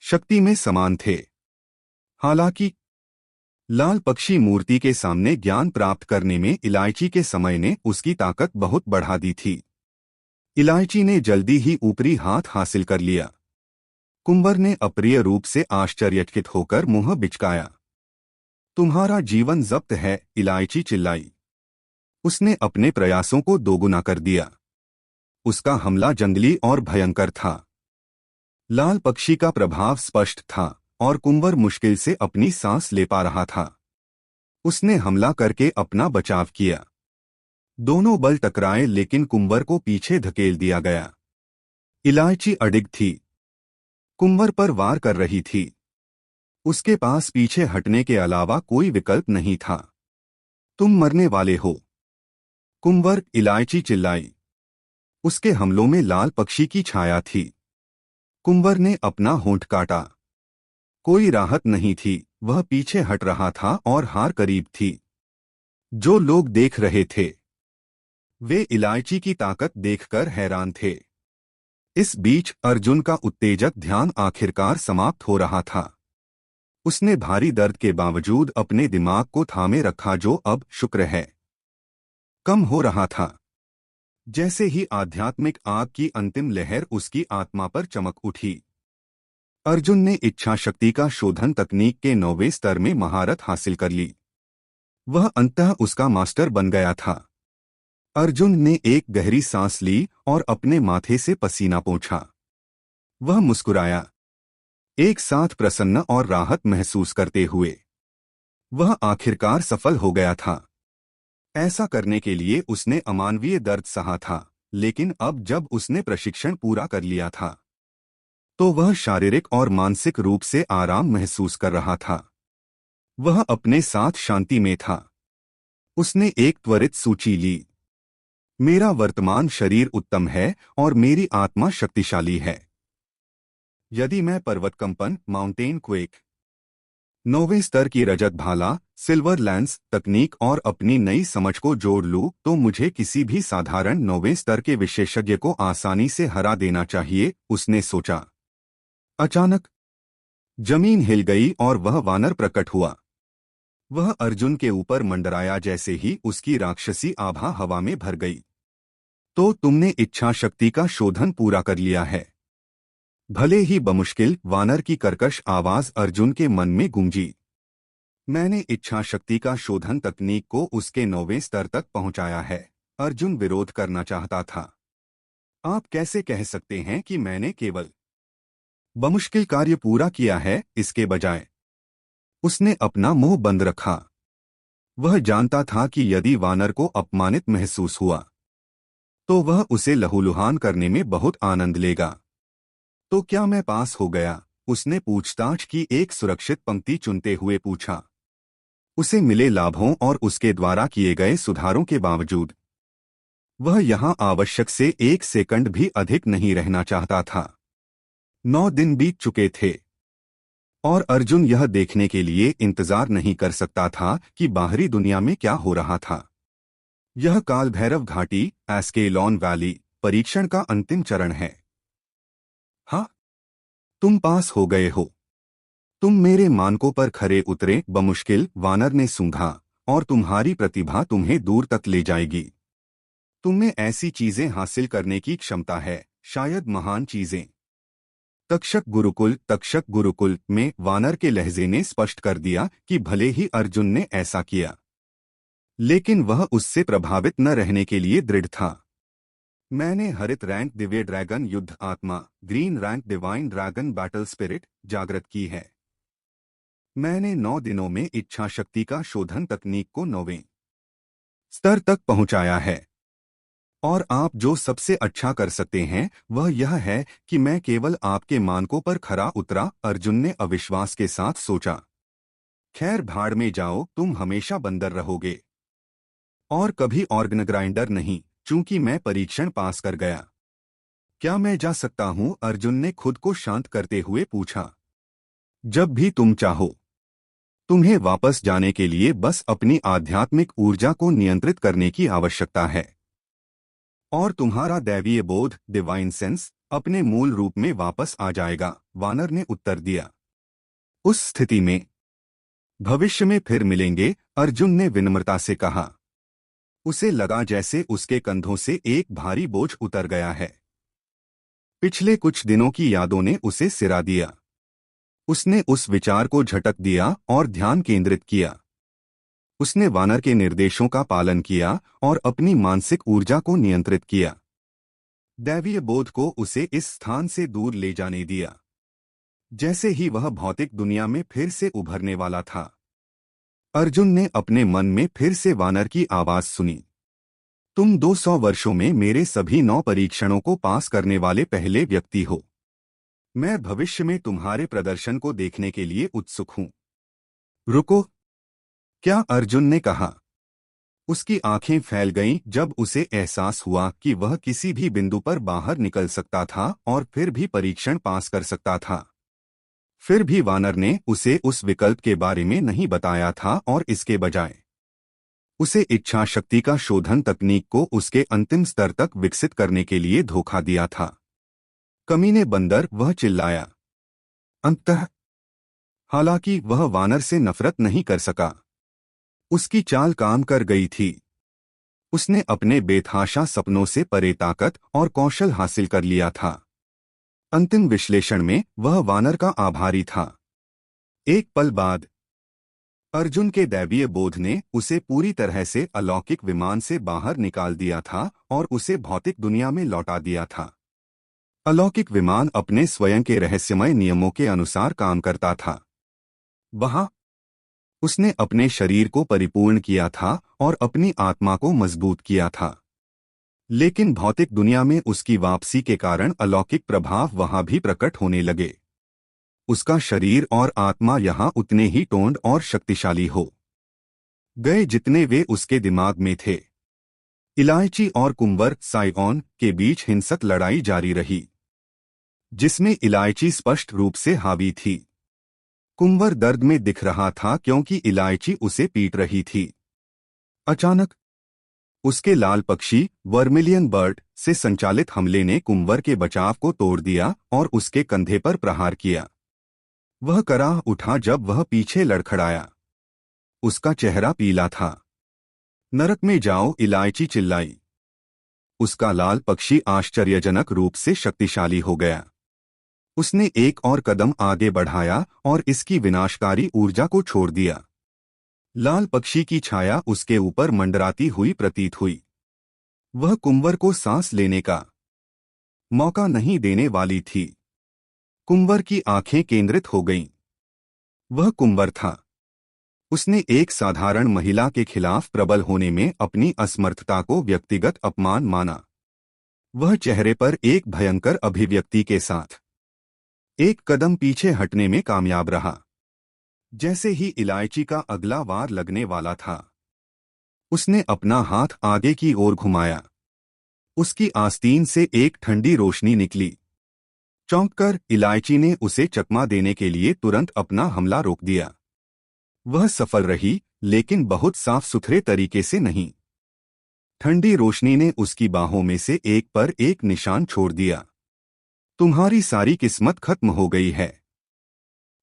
शक्ति में समान थे। हालांकि लाल पक्षी मूर्ति के सामने ज्ञान प्राप्त करने में इलायची के समय ने उसकी ताकत बहुत बढ़ा दी थी। इलायची ने जल्दी ही ऊपरी हाथ हासिल कर लिया। कुंवर ने अप्रिय रूप से आश्चर्यचकित होकर मुंह बिचकाया। तुम्हारा जीवन जब्त है, इलायची चिल्लाई। उसने अपने प्रयासों को दोगुना कर दिया। उसका हमला जंगली और भयंकर था। लाल पक्षी का प्रभाव स्पष्ट था और कुंवर मुश्किल से अपनी सांस ले पा रहा था। उसने हमला करके अपना बचाव किया। दोनों बल टकराए लेकिन कुंवर को पीछे धकेल दिया गया। इलायची अडिग थी। कुंवर पर वार कर रही थी। उसके पास पीछे हटने के अलावा कोई विकल्प नहीं था। तुम मरने वाले हो। कुंवर इलायची चिल्लाई। उसके हमलों में लाल पक्षी की छाया थी। कुंवर ने अपना होंठ काटा। कोई राहत नहीं थी, वह पीछे हट रहा था और हार करीब थी। जो लोग देख रहे थे वे इलायची की ताकत देखकर हैरान थे। इस बीच अर्जुन का उत्तेजक ध्यान आखिरकार समाप्त हो रहा था। उसने भारी दर्द के बावजूद अपने दिमाग को थामे रखा, जो अब शुक्र है कम हो रहा था। जैसे ही आध्यात्मिक आग की अंतिम लहर उसकी आत्मा पर चमक उठी, अर्जुन ने इच्छा शक्ति का शोधन तकनीक के 9वें स्तर में महारत हासिल कर ली। वह अंततः उसका मास्टर बन गया था। अर्जुन ने एक गहरी सांस ली और अपने माथे से पसीना पोंछा। वह मुस्कुराया, एक साथ प्रसन्न और राहत महसूस करते हुए। वह आखिरकार सफल हो गया था। ऐसा करने के लिए उसने अमानवीय दर्द सहा था, लेकिन अब जब उसने प्रशिक्षण पूरा कर लिया था तो वह शारीरिक और मानसिक रूप से आराम महसूस कर रहा था। वह अपने साथ शांति में था। उसने एक त्वरित सूची ली। मेरा वर्तमान शरीर उत्तम है और मेरी आत्मा शक्तिशाली है। यदि मैं पर्वत कंपन माउंटेन क्वेक, 9वें स्तर की रजत भाला सिल्वर लैंस तकनीक और अपनी नई समझ को जोड़ लूं तो मुझे किसी भी साधारण 9वें स्तर के विशेषज्ञ को आसानी से हरा देना चाहिए, उसने सोचा। अचानक जमीन हिल गई और वह वानर प्रकट हुआ। वह अर्जुन के ऊपर मंडराया। जैसे ही उसकी राक्षसी आभा हवा में भर गई। तो तुमने इच्छा शक्ति का शोधन पूरा कर लिया है। भले ही बमुश्किल, वानर की कर्कश आवाज अर्जुन के मन में गूंजी। मैंने इच्छा शक्ति का शोधन तकनीक को उसके 9वें स्तर तक पहुंचाया है। अर्जुन विरोध करना चाहता था। आप कैसे कह सकते हैं कि मैंने केवल बमुश्किल कार्य पूरा किया है? इसके बजाय उसने अपना मुंह बंद रखा। वह जानता था कि यदि वानर को अपमानित महसूस हुआ तो वह उसे लहूलुहान करने में बहुत आनंद लेगा। तो क्या मैं पास हो गया? उसने पूछताछ की, एक सुरक्षित पंक्ति चुनते हुए पूछा। उसे मिले लाभों और उसके द्वारा किए गए सुधारों के बावजूद वह यहां आवश्यक से 1 सेकंड भी अधिक नहीं रहना चाहता था। 9 दिन बीत चुके थे और अर्जुन यह देखने के लिए इंतजार नहीं कर सकता था कि बाहरी दुनिया में क्या हो रहा था। यह काल भैरव घाटी, एस्केलॉन वैली, परीक्षण का अंतिम चरण है। हाँ, तुम पास हो गए हो। तुम मेरे मानकों पर खरे उतरे बमुश्किल, वानर ने सूंघा, और तुम्हारी प्रतिभा तुम्हें दूर तक ले जाएगी। तुमने ऐसी चीजें हासिल करने की क्षमता है, शायद महान चीजें। तक्षक गुरुकुल में वानर के लहजे ने स्पष्ट कर दिया कि भले ही अर्जुन ने ऐसा किया, लेकिन वह उससे प्रभावित न रहने के लिए दृढ़ था। मैंने हरित रैंक दिव्य ड्रैगन युद्ध आत्मा, green rank divine dragon battle spirit जागृत की है। मैंने 9 दिनों में इच्छा शक्ति का शोधन तकनीक को 9वें स्तर तक पहुंचाया है। और आप जो सबसे अच्छा कर सकते हैं वह यह है कि मैं केवल आपके मानकों पर खरा उतरा, अर्जुन ने अविश्वास के साथ सोचा। खैर, भाड़ में जाओ, तुम हमेशा बंदर रहोगे और कभी ऑर्गन ग्राइंडर नहीं, चूंकि मैं परीक्षण पास कर गया। क्या मैं जा सकता हूं? अर्जुन ने खुद को शांत करते हुए पूछा। जब भी तुम चाहो। तुम्हें वापस जाने के लिए बस अपनी आध्यात्मिक ऊर्जा को नियंत्रित करने की आवश्यकता है और तुम्हारा दैवीय बोध, डिवाइन सेंस, अपने मूल रूप में वापस आ जाएगा, वानर ने उत्तर दिया। उस स्थिति में भविष्य में फिर मिलेंगे, अर्जुन ने विनम्रता से कहा। उसे लगा जैसे उसके कंधों से एक भारी बोझ उतर गया है। पिछले कुछ दिनों की यादों ने उसे सिरा दिया। उसने उस विचार को झटक दिया और ध्यान केंद्रित किया। उसने वानर के निर्देशों का पालन किया और अपनी मानसिक ऊर्जा को नियंत्रित किया। दैवीय बोध को उसे इस स्थान से दूर ले जाने दिया जैसे ही वह भौतिक दुनिया में फिर से उभरने वाला था। अर्जुन ने अपने मन में फिर से वानर की आवाज सुनी। तुम 200 वर्षों में मेरे सभी 9 परीक्षणों को पास करने वाले पहले व्यक्ति हो। मैं भविष्य में तुम्हारे प्रदर्शन को देखने के लिए उत्सुक हूं। रुको, क्या? अर्जुन ने कहा। उसकी आंखें फैल गईं जब उसे एहसास हुआ कि वह किसी भी बिंदु पर बाहर निकल सकता था और फिर भी परीक्षण पास कर सकता था। फिर भी वानर ने उसे उस विकल्प के बारे में नहीं बताया था और इसके बजाय उसे इच्छा शक्ति का शोधन तकनीक को उसके अंतिम स्तर तक विकसित करने के लिए धोखा दिया था। कमीने बंदर, वह चिल्लाया। अंततः हालांकि वह वानर से नफरत नहीं कर सका। उसकी चाल काम कर गई थी। उसने अपने बेतहाशा सपनों से परे ताकत और कौशल हासिल कर लिया था। अंतिम विश्लेषण में वह वानर का आभारी था। एक पल बाद अर्जुन के दैवीय बोध ने उसे पूरी तरह से अलौकिक विमान से बाहर निकाल दिया था और उसे भौतिक दुनिया में लौटा दिया था। अलौकिक विमान अपने स्वयं के रहस्यमय नियमों के अनुसार काम करता था। वहां उसने अपने शरीर को परिपूर्ण किया था और अपनी आत्मा को मजबूत किया था। लेकिन भौतिक दुनिया में उसकी वापसी के कारण अलौकिक प्रभाव वहां भी प्रकट होने लगे। उसका शरीर और आत्मा यहां उतने ही टोंड और शक्तिशाली हो गए जितने वे उसके दिमाग में थे। इलायची और कुंवर साइगोन के बीच हिंसक लड़ाई जारी रही, जिसमें इलायची स्पष्ट रूप से हावी थी। कुंवर दर्द में दिख रहा था क्योंकि इलायची उसे पीट रही थी। अचानक उसके लाल पक्षी वर्मिलियन बर्ड से संचालित हमले ने कुंवर के बचाव को तोड़ दिया और उसके कंधे पर प्रहार किया। वह कराह उठा जब वह पीछे लड़खड़ाया। उसका चेहरा पीला था। नरक में जाओ, इलायची चिल्लाई। उसका लाल पक्षी आश्चर्यजनक रूप से शक्तिशाली हो गया। उसने एक और कदम आगे बढ़ाया और इसकी विनाशकारी ऊर्जा को छोड़ दिया। लाल पक्षी की छाया उसके ऊपर मंडराती हुई प्रतीत हुई। वह कुंवर को सांस लेने का मौका नहीं देने वाली थी। कुंवर की आंखें केंद्रित हो गईं। वह कुंवर था। उसने एक साधारण महिला के खिलाफ प्रबल होने में अपनी असमर्थता को व्यक्तिगत अपमान माना। वह चेहरे पर एक भयंकर अभिव्यक्ति के साथ एक कदम पीछे हटने में कामयाब रहा। जैसे ही इलायची का अगला वार लगने वाला था, उसने अपना हाथ आगे की ओर घुमाया। उसकी आस्तीन से एक ठंडी रोशनी निकली। चौंककर इलायची ने उसे चकमा देने के लिए तुरंत अपना हमला रोक दिया। वह सफल रही, लेकिन बहुत साफ सुथरे तरीके से नहीं। ठंडी रोशनी ने उसकी बाहों में से एक पर एक निशान छोड़ दिया। तुम्हारी सारी किस्मत खत्म हो गई है,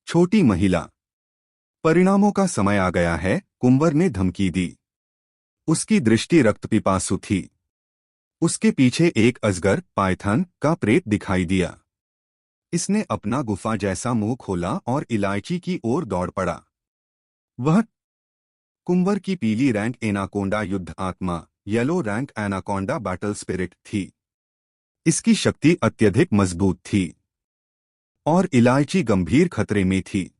छोटी महिला। परिणामों का समय आ गया है, कुंवर ने धमकी दी। उसकी दृष्टि रक्तपिपासु थी। उसके पीछे एक अजगर पाइथन का प्रेत दिखाई दिया। इसने अपना गुफा जैसा मुंह खोला और इलायची की ओर दौड़ पड़ा। वह कुंवर की पीली रैंक एनाकोंडा युद्ध आत्मा, yellow rank anaconda battle spirit थी। इसकी शक्ति अत्यधिक मजबूत थी और इलायची गंभीर खतरे में थी।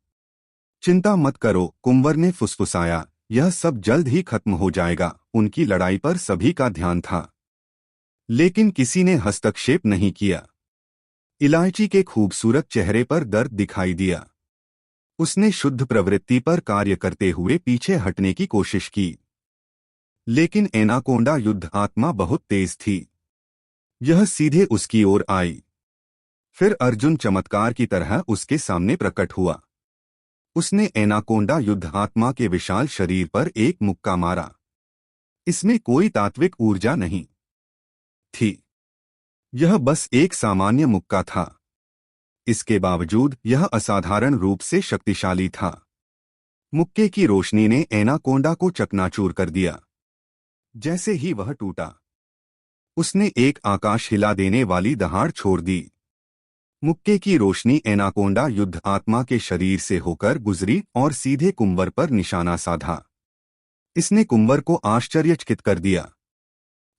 चिंता मत करो, कुंवर ने फुसफुसाया, यह सब जल्द ही खत्म हो जाएगा। उनकी लड़ाई पर सभी का ध्यान था, लेकिन किसी ने हस्तक्षेप नहीं किया। इलायची के खूबसूरत चेहरे पर दर्द दिखाई दिया। उसने शुद्ध प्रवृत्ति पर कार्य करते हुए पीछे हटने की कोशिश की, लेकिन एनाकोंडा युद्ध आत्मा बहुत तेज थी। यह सीधे उसकी ओर आई। फिर अर्जुन चमत्कार की तरह उसके सामने प्रकट हुआ। उसने एनाकोंडा युद्ध आत्मा के विशाल शरीर पर एक मुक्का मारा। इसमें कोई तात्विक ऊर्जा नहीं थी। यह बस एक सामान्य मुक्का था। इसके बावजूद यह असाधारण रूप से शक्तिशाली था। मुक्के की रोशनी ने एनाकोंडा को चकनाचूर कर दिया। जैसे ही वह टूटा, उसने एक आकाश हिला देने वाली दहाड़ छोड़ दी। मुक्के की रोशनी एनाकोंडा युद्ध आत्मा के शरीर से होकर गुजरी और सीधे कुंवर पर निशाना साधा। इसने कुंवर को आश्चर्यचकित कर दिया।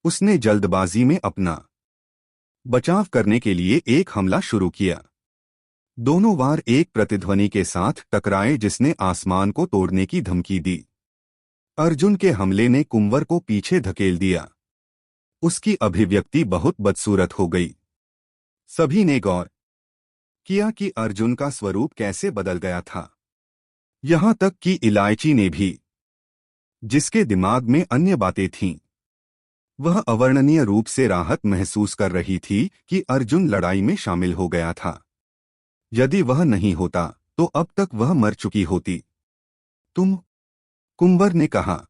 उसने जल्दबाजी में अपना बचाव करने के लिए एक हमला शुरू किया। दोनों वार एक प्रतिध्वनि के साथ टकराए जिसने आसमान को तोड़ने की धमकी दी। अर्जुन के हमले ने कुंवर को पीछे धकेल दिया। उसकी अभिव्यक्ति बहुत बदसूरत हो गई। सभी ने गौर किया कि अर्जुन का स्वरूप कैसे बदल गया था। यहां तक कि इलायची ने भी। जिसके दिमाग में अन्य बातें थीं। वह अवर्णनीय रूप से राहत महसूस कर रही थी कि अर्जुन लड़ाई में शामिल हो गया था। यदि वह नहीं होता तो अब तक वह मर चुकी होती। तुम? कुंवर ने कहा।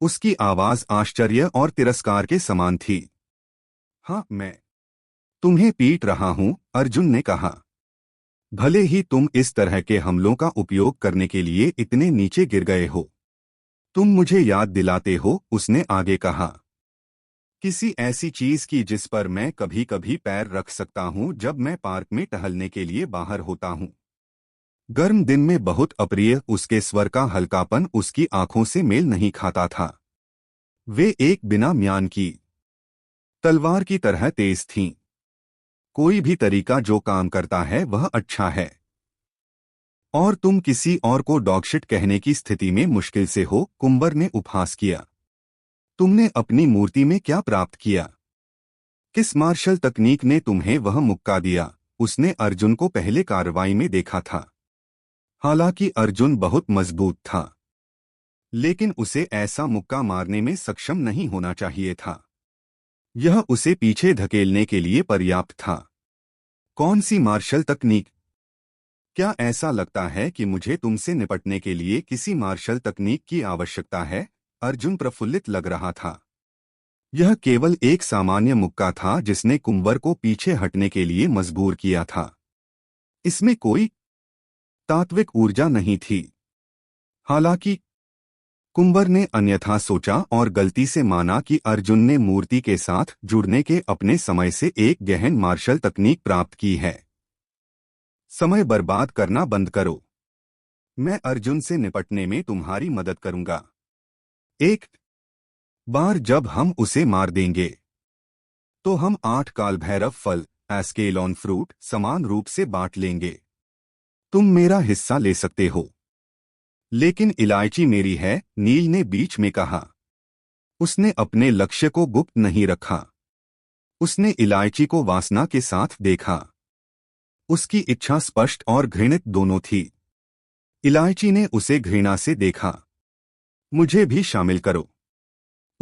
उसकी आवाज आश्चर्य और तिरस्कार के समान थी। हाँ, मैं तुम्हें पीट रहा हूं, अर्जुन ने कहा। भले ही तुम इस तरह के हमलों का उपयोग करने के लिए इतने नीचे गिर गए हो। तुम मुझे याद दिलाते हो, उसने आगे कहा। किसी ऐसी चीज की जिस पर मैं कभी कभी पैर रख सकता हूं जब मैं पार्क में टहलने के लिए बाहर होता हूं। गर्म दिन में बहुत अप्रिय उसके स्वर का हल्कापन उसकी आंखों से मेल नहीं खाता था। वे एक बिना म्यान की तलवार की तरह तेज थीं। कोई भी तरीका जो काम करता है वह अच्छा है। और तुम किसी और को डॉगशिट कहने की स्थिति में मुश्किल से हो, कुंवर ने उपहास किया। तुमने अपनी मूर्ति में क्या प्राप्त किया? किस मार्शल तकनीक ने तुम्हें वह मुक्का दिया? उसने अर्जुन को पहले कार्रवाई में देखा था। हालांकि अर्जुन बहुत मजबूत था, लेकिन उसे ऐसा मुक्का मारने में सक्षम नहीं होना चाहिए था। यह उसे पीछे धकेलने के लिए पर्याप्त था। कौन सी मार्शल तकनीक? क्या ऐसा लगता है कि मुझे तुमसे निपटने के लिए किसी मार्शल तकनीक की आवश्यकता है? अर्जुन प्रफुल्लित लग रहा था। यह केवल एक सामान्य मुक्का था जिसने कुंवर को पीछे हटने के लिए मजबूर किया था। इसमें कोई तात्विक ऊर्जा नहीं थी। हालांकि कुंवर ने अन्यथा सोचा और गलती से माना कि अर्जुन ने मूर्ति के साथ जुड़ने के अपने समय से एक गहन मार्शल तकनीक प्राप्त की है। समय बर्बाद करना बंद करो। मैं अर्जुन से निपटने में तुम्हारी मदद करूंगा। एक बार जब हम उसे मार देंगे तो हम 8 काल भैरव फल एस्केलॉन फ्रूट समान रूप से बांट लेंगे। तुम मेरा हिस्सा ले सकते हो, लेकिन इलायची मेरी है, नील ने बीच में कहा। उसने अपने लक्ष्य को गुप्त नहीं रखा। उसने इलायची को वासना के साथ देखा। उसकी इच्छा स्पष्ट और घृणित दोनों थी। इलायची ने उसे घृणा से देखा। मुझे भी शामिल करो।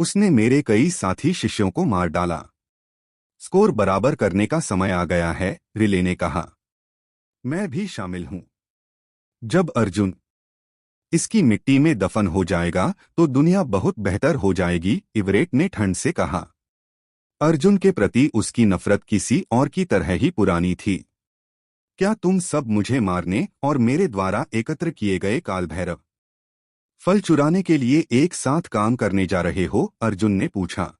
उसने मेरे कई साथी शिष्यों को मार डाला। स्कोर बराबर करने का समय आ गया है, रिले ने कहा। मैं भी शामिल हूं। जब अर्जुन इसकी मिट्टी में दफन हो जाएगा तो दुनिया बहुत बेहतर हो जाएगी, इवरेट ने ठंड से कहा। अर्जुन के प्रति उसकी नफरत किसी और की तरह ही पुरानी थी। क्या तुम सब मुझे मारने और मेरे द्वारा एकत्र किए गए काल भैरव फल चुराने के लिए एक साथ काम करने जा रहे हो? अर्जुन ने पूछा।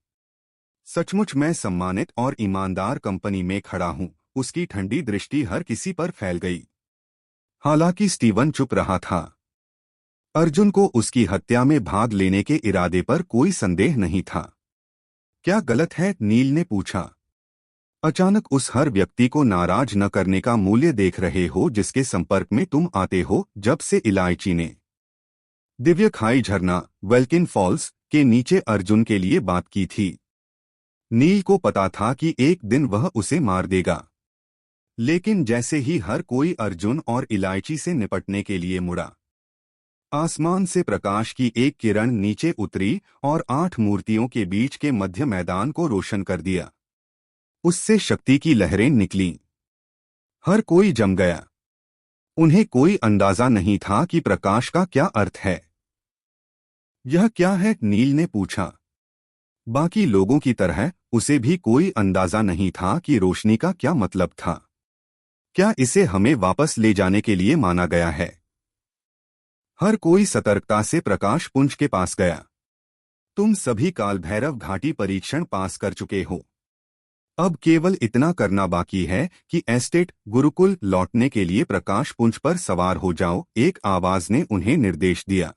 सचमुच मैं सम्मानित और ईमानदार कंपनी में खड़ा हूं। उसकी ठंडी दृष्टि हर किसी पर फैल गई। हालांकि स्टीवन चुप रहा था। अर्जुन को उसकी हत्या में भाग लेने के इरादे पर कोई संदेह नहीं था। क्या गलत है? नील ने पूछा। अचानक उस हर व्यक्ति को नाराज न करने का मूल्य देख रहे हो जिसके संपर्क में तुम आते हो। जब से इलायची ने दिव्य खाई झरना वेल्किन फॉल्स के नीचे अर्जुन के लिए बात की थी, नील को पता था कि एक दिन वह उसे मार देगा। लेकिन जैसे ही हर कोई अर्जुन और इलायची से निपटने के लिए मुड़ा, आसमान से प्रकाश की एक किरण नीचे उतरी और 8 मूर्तियों के बीच के मध्य मैदान को रोशन कर दिया। उससे शक्ति की लहरें निकलीं। हर कोई जम गया। उन्हें कोई अंदाजा नहीं था कि प्रकाश का क्या अर्थ है। यह क्या है? नील ने पूछा। बाकी लोगों की तरह उसे भी कोई अंदाजा नहीं था कि रोशनी का क्या मतलब था। क्या इसे हमें वापस ले जाने के लिए माना गया है? हर कोई सतर्कता से प्रकाश पुंज के पास गया। तुम सभी काल भैरव घाटी परीक्षण पास कर चुके हो। अब केवल इतना करना बाकी है कि एस्टेट गुरुकुल लौटने के लिए प्रकाश पुंज पर सवार हो जाओ, एक आवाज ने उन्हें निर्देश दिया।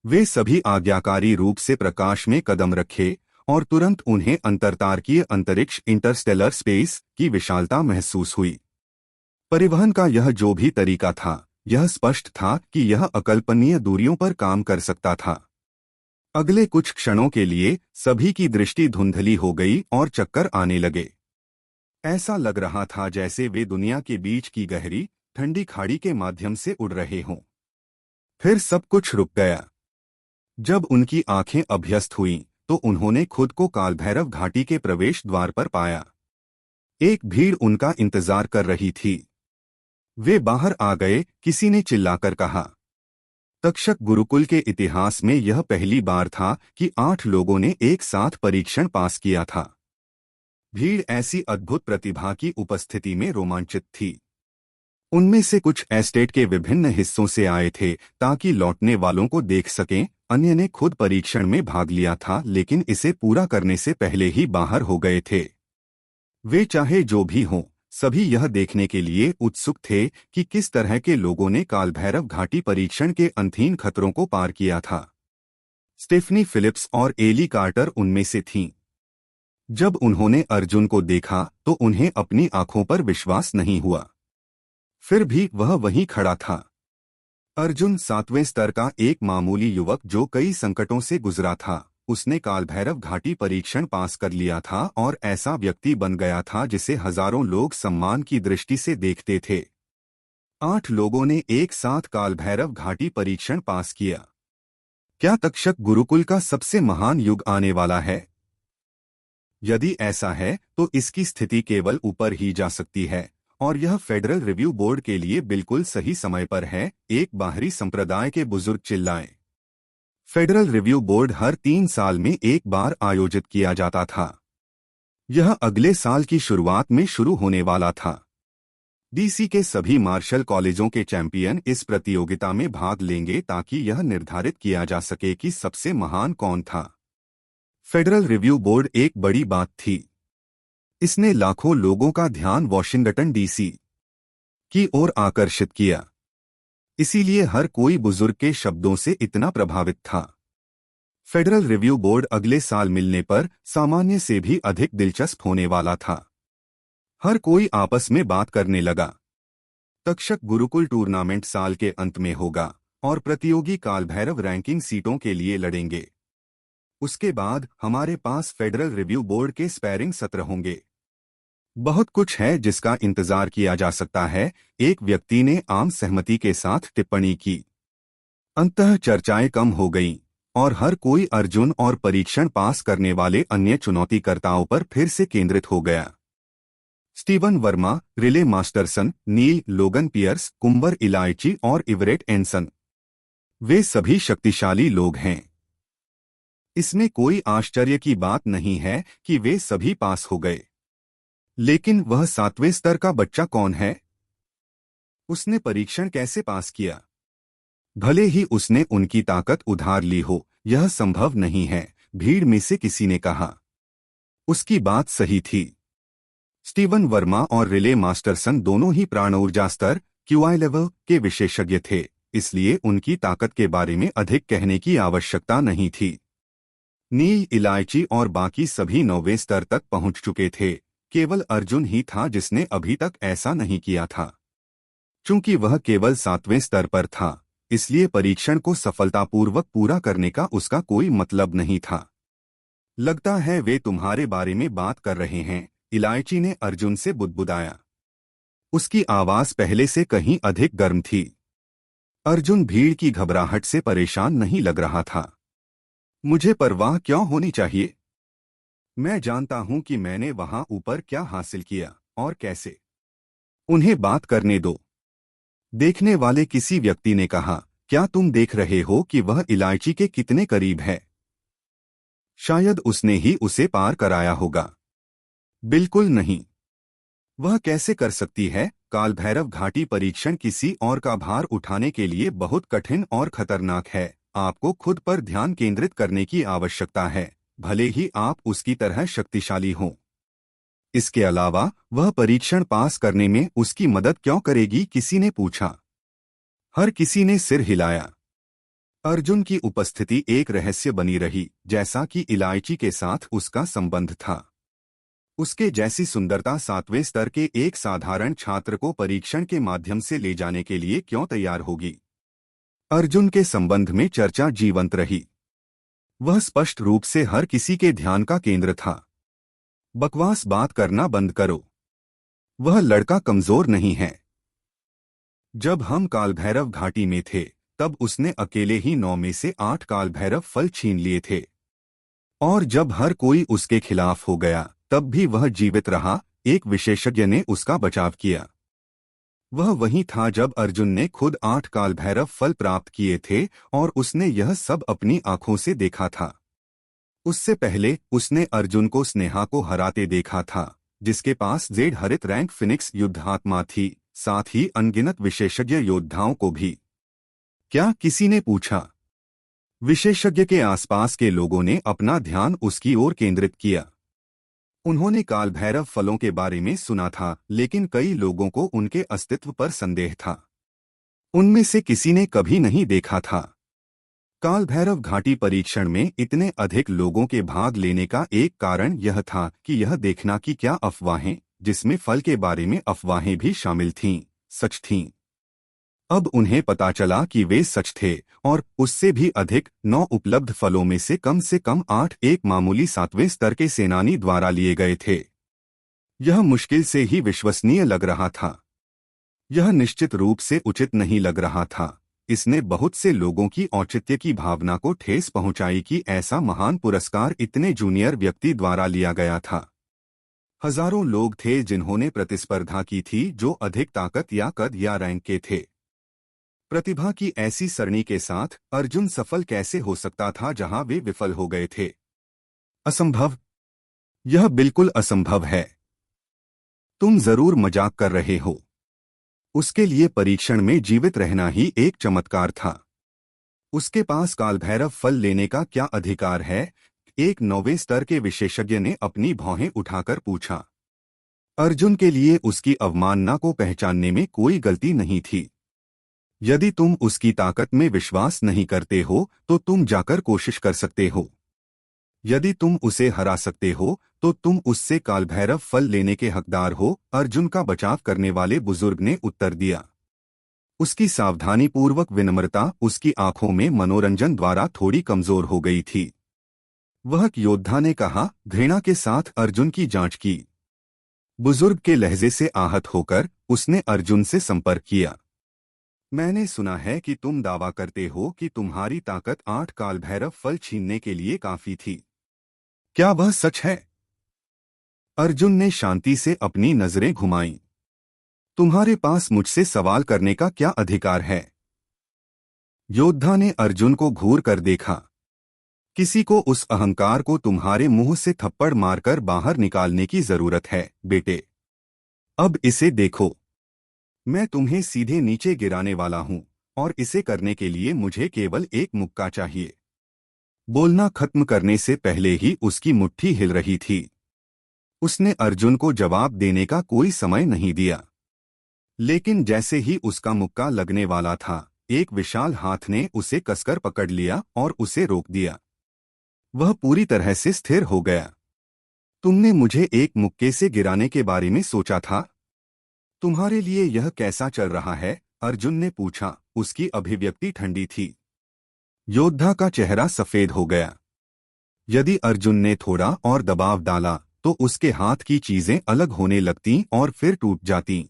वे सभी आज्ञाकारी रूप से प्रकाश में कदम रखे और तुरंत उन्हें अंतरतारकीय अंतरिक्ष इंटरस्टेलर स्पेस की विशालता महसूस हुई। परिवहन का यह जो भी तरीका था, यह स्पष्ट था कि यह अकल्पनीय दूरियों पर काम कर सकता था। अगले कुछ क्षणों के लिए सभी की दृष्टि धुंधली हो गई और चक्कर आने लगे। ऐसा लग रहा था जैसे वे दुनिया के बीच की गहरी ठंडी खाड़ी के माध्यम से उड़ रहे हों। फिर सब कुछ रुक गया। जब उनकी आंखें अभ्यस्त हुईं, तो उन्होंने खुद को कालभैरव घाटी के प्रवेश द्वार पर पाया। एक भीड़ उनका इंतजार कर रही थी। वे बाहर आ गए, किसी ने चिल्लाकर कहा। तक्षक गुरुकुल के इतिहास में यह पहली बार था कि 8 लोगों ने एक साथ परीक्षण पास किया था। भीड़ ऐसी अद्भुत प्रतिभा की उपस्थिति में रोमांचित थी। उनमें से कुछ एस्टेट के विभिन्न हिस्सों से आए थे ताकि लौटने वालों को देख सकें। अन्य ने खुद परीक्षण में भाग लिया था, लेकिन इसे पूरा करने से पहले ही बाहर हो गए थे। वे चाहे जो भी हों, सभी यह देखने के लिए उत्सुक थे कि किस तरह के लोगों ने कालभैरव घाटी परीक्षण के अंतहीन खतरों को पार किया था। स्टेफनी फिलिप्स और एली कार्टर उनमें से थीं। जब उन्होंने अर्जुन को देखा तो उन्हें अपनी आंखों पर विश्वास नहीं हुआ। फिर भी वह वहीं खड़ा था। अर्जुन 7वें स्तर का एक मामूली युवक जो कई संकटों से गुजरा था। उसने कालभैरव घाटी परीक्षण पास कर लिया था और ऐसा व्यक्ति बन गया था जिसे हजारों लोग सम्मान की दृष्टि से देखते थे। 8 लोगों ने एक साथ कालभैरव घाटी परीक्षण पास किया। क्या तक्षक गुरुकुल का सबसे महान युग आने वाला है? यदि ऐसा है तो इसकी स्थिति केवल ऊपर ही जा सकती है, और यह फेडरल रिव्यू बोर्ड के लिए बिल्कुल सही समय पर है। एक बाहरी संप्रदाय के बुजुर्ग चिल्लाए। फेडरल रिव्यू बोर्ड हर 3 साल में एक बार आयोजित किया जाता था। यह अगले साल की शुरुआत में शुरू होने वाला था। डीसी के सभी मार्शल कॉलेजों के चैंपियन इस प्रतियोगिता में भाग लेंगे ताकि यह निर्धारित किया जा सके कि सबसे महान कौन था। फेडरल रिव्यू बोर्ड एक बड़ी बात थी। इसने लाखों लोगों का ध्यान वॉशिंगटन डीसी की ओर आकर्षित किया। इसीलिए हर कोई बुजुर्ग के शब्दों से इतना प्रभावित था। फेडरल रिव्यू बोर्ड अगले साल मिलने पर सामान्य से भी अधिक दिलचस्प होने वाला था। हर कोई आपस में बात करने लगा। तक्षक गुरुकुल टूर्नामेंट साल के अंत में होगा और प्रतियोगी कालभैरव रैंकिंग सीटों के लिए लड़ेंगे। उसके बाद हमारे पास फेडरल रिव्यू बोर्ड के स्पैरिंग सत्र होंगे। बहुत कुछ है जिसका इंतजार किया जा सकता है, एक व्यक्ति ने आम सहमति के साथ टिप्पणी की। अंततः चर्चाएं कम हो गईं और हर कोई अर्जुन और परीक्षण पास करने वाले अन्य चुनौतीकर्ताओं पर फिर से केंद्रित हो गया। स्टीवन वर्मा, रिले मास्टरसन, नील लोगन पियर्स, कुंबर इलायची और इवरेट एंसन, वे सभी शक्तिशाली लोग हैं। इसमें कोई आश्चर्य की बात नहीं है कि वे सभी पास हो गए। लेकिन वह 7वें स्तर का बच्चा कौन है? उसने परीक्षण कैसे पास किया? भले ही उसने उनकी ताकत उधार ली हो, यह संभव नहीं है, भीड़ में से किसी ने कहा। उसकी बात सही थी। स्टीवन वर्मा और रिले मास्टरसन दोनों ही प्राण ऊर्जा स्तर QI लेवल के विशेषज्ञ थे, इसलिए उनकी ताकत के बारे में अधिक कहने की आवश्यकता नहीं थी। नील, इलायची और बाकी सभी 9वें स्तर तक पहुंच चुके थे। केवल अर्जुन ही था जिसने अभी तक ऐसा नहीं किया था। चूंकि वह केवल 7वें स्तर पर था, इसलिए परीक्षण को सफलतापूर्वक पूरा करने का उसका कोई मतलब नहीं था। लगता है वे तुम्हारे बारे में बात कर रहे हैं, इलायची ने अर्जुन से बुदबुदाया। उसकी आवाज पहले से कहीं अधिक गर्म थी। अर्जुन भीड़ की घबराहट से परेशान नहीं लग रहा था। मुझे परवाह क्यों होनी चाहिए? मैं जानता हूं कि मैंने वहां ऊपर क्या हासिल किया और कैसे। उन्हें बात करने दो। देखने वाले किसी व्यक्ति ने कहा, क्या तुम देख रहे हो कि वह इलायची के कितने करीब है? शायद उसने ही उसे पार कराया होगा। बिल्कुल नहीं। वह कैसे कर सकती है? कालभैरव घाटी परीक्षण किसी और का भार उठाने के लिए बहुत कठिन और खतरनाक है। आपको खुद पर ध्यान केंद्रित करने की आवश्यकता है, भले ही आप उसकी तरह शक्तिशाली हों। इसके अलावा वह परीक्षण पास करने में उसकी मदद क्यों करेगी? किसी ने पूछा। हर किसी ने सिर हिलाया। अर्जुन की उपस्थिति एक रहस्य बनी रही, जैसा कि इलायची के साथ उसका संबंध था। उसके जैसी सुंदरता 7वें स्तर के एक साधारण छात्र को परीक्षण के माध्यम से ले जाने के लिए क्यों तैयार होगी? अर्जुन के संबंध में चर्चा जीवंत रही। वह स्पष्ट रूप से हर किसी के ध्यान का केंद्र था। बकवास बात करना बंद करो। वह लड़का कमजोर नहीं है। जब हम कालभैरव घाटी में थे तब उसने अकेले ही 9 में से 8 काल भैरव फल छीन लिए थे। और जब हर कोई उसके खिलाफ हो गया तब भी वह जीवित रहा। एक विशेषज्ञ ने उसका बचाव किया। वह वही था जब अर्जुन ने खुद 8 काल भैरव फल प्राप्त किए थे और उसने यह सब अपनी आंखों से देखा था। उससे पहले उसने अर्जुन को स्नेहा को हराते देखा था, जिसके पास जेड हरित रैंक फिनिक्स युद्धात्मा थी, साथ ही अनगिनत विशेषज्ञ योद्धाओं को भी। क्या किसी ने पूछा? विशेषज्ञ के आसपास के लोगों ने अपना ध्यान उसकी ओर केंद्रित किया। उन्होंने काल भैरव फलों के बारे में सुना था, लेकिन कई लोगों को उनके अस्तित्व पर संदेह था। उनमें से किसी ने कभी नहीं देखा था। काल भैरव घाटी परीक्षण में इतने अधिक लोगों के भाग लेने का एक कारण यह था कि यह देखना कि क्या अफवाहें, जिसमें फल के बारे में अफवाहें भी शामिल थीं, सच थीं। अब उन्हें पता चला कि वे सच थे, और उससे भी अधिक 9 उपलब्ध फलों में से कम 8 एक मामूली 7वें स्तर के सेनानी द्वारा लिए गए थे। यह मुश्किल से ही विश्वसनीय लग रहा था। यह निश्चित रूप से उचित नहीं लग रहा था। इसने बहुत से लोगों की औचित्य की भावना को ठेस पहुंचाई कि ऐसा महान पुरस्कार इतने जूनियर व्यक्ति द्वारा लिया गया था। हजारों लोग थे जिन्होंने प्रतिस्पर्धा की थी, जो अधिक ताकत या कद या रैंक के थे। प्रतिभा की ऐसी सरणी के साथ अर्जुन सफल कैसे हो सकता था जहां वे विफल हो गए थे? असंभव। यह बिल्कुल असंभव है। तुम जरूर मजाक कर रहे हो। उसके लिए परीक्षण में जीवित रहना ही एक चमत्कार था। उसके पास कालभैरव फल लेने का क्या अधिकार है? एक 9वें स्तर के विशेषज्ञ ने अपनी भौहें उठाकर पूछा। अर्जुन के लिए उसकी अवमानना को पहचानने में कोई गलती नहीं थी। यदि तुम उसकी ताकत में विश्वास नहीं करते हो तो तुम जाकर कोशिश कर सकते हो। यदि तुम उसे हरा सकते हो तो तुम उससे कालभैरव फल लेने के हकदार हो, अर्जुन का बचाव करने वाले बुजुर्ग ने उत्तर दिया। उसकी सावधानीपूर्वक विनम्रता उसकी आंखों में मनोरंजन द्वारा थोड़ी कमजोर हो गई थी। वह योद्धा ने कहा, घृणा के साथ अर्जुन की जांच की। बुजुर्ग के लहजे से आहत होकर उसने अर्जुन से संपर्क किया। मैंने सुना है कि तुम दावा करते हो कि तुम्हारी ताकत 8 कालभैरव फल छीनने के लिए काफी थी। क्या वह सच है? अर्जुन ने शांति से अपनी नजरें घुमाईं। तुम्हारे पास मुझसे सवाल करने का क्या अधिकार है? योद्धा ने अर्जुन को घूर कर देखा। किसी को उस अहंकार को तुम्हारे मुंह से थप्पड़ मारकर बाहर निकालने की जरूरत है, बेटे। अब इसे देखो। मैं तुम्हें सीधे नीचे गिराने वाला हूं, और इसे करने के लिए मुझे केवल एक मुक्का चाहिए। बोलना खत्म करने से पहले ही उसकी मुट्ठी हिल रही थी। उसने अर्जुन को जवाब देने का कोई समय नहीं दिया। लेकिन जैसे ही उसका मुक्का लगने वाला था, एक विशाल हाथ ने उसे कसकर पकड़ लिया और उसे रोक दिया। वह पूरी तरह से स्थिर हो गया। तुमने मुझे एक मुक्के से गिराने के बारे में सोचा था? तुम्हारे लिए यह कैसा चल रहा है? अर्जुन ने पूछा। उसकी अभिव्यक्ति ठंडी थी। योद्धा का चेहरा सफेद हो गया। यदि अर्जुन ने थोड़ा और दबाव डाला तो उसके हाथ की चीजें अलग होने लगतीं और फिर टूट जातीं।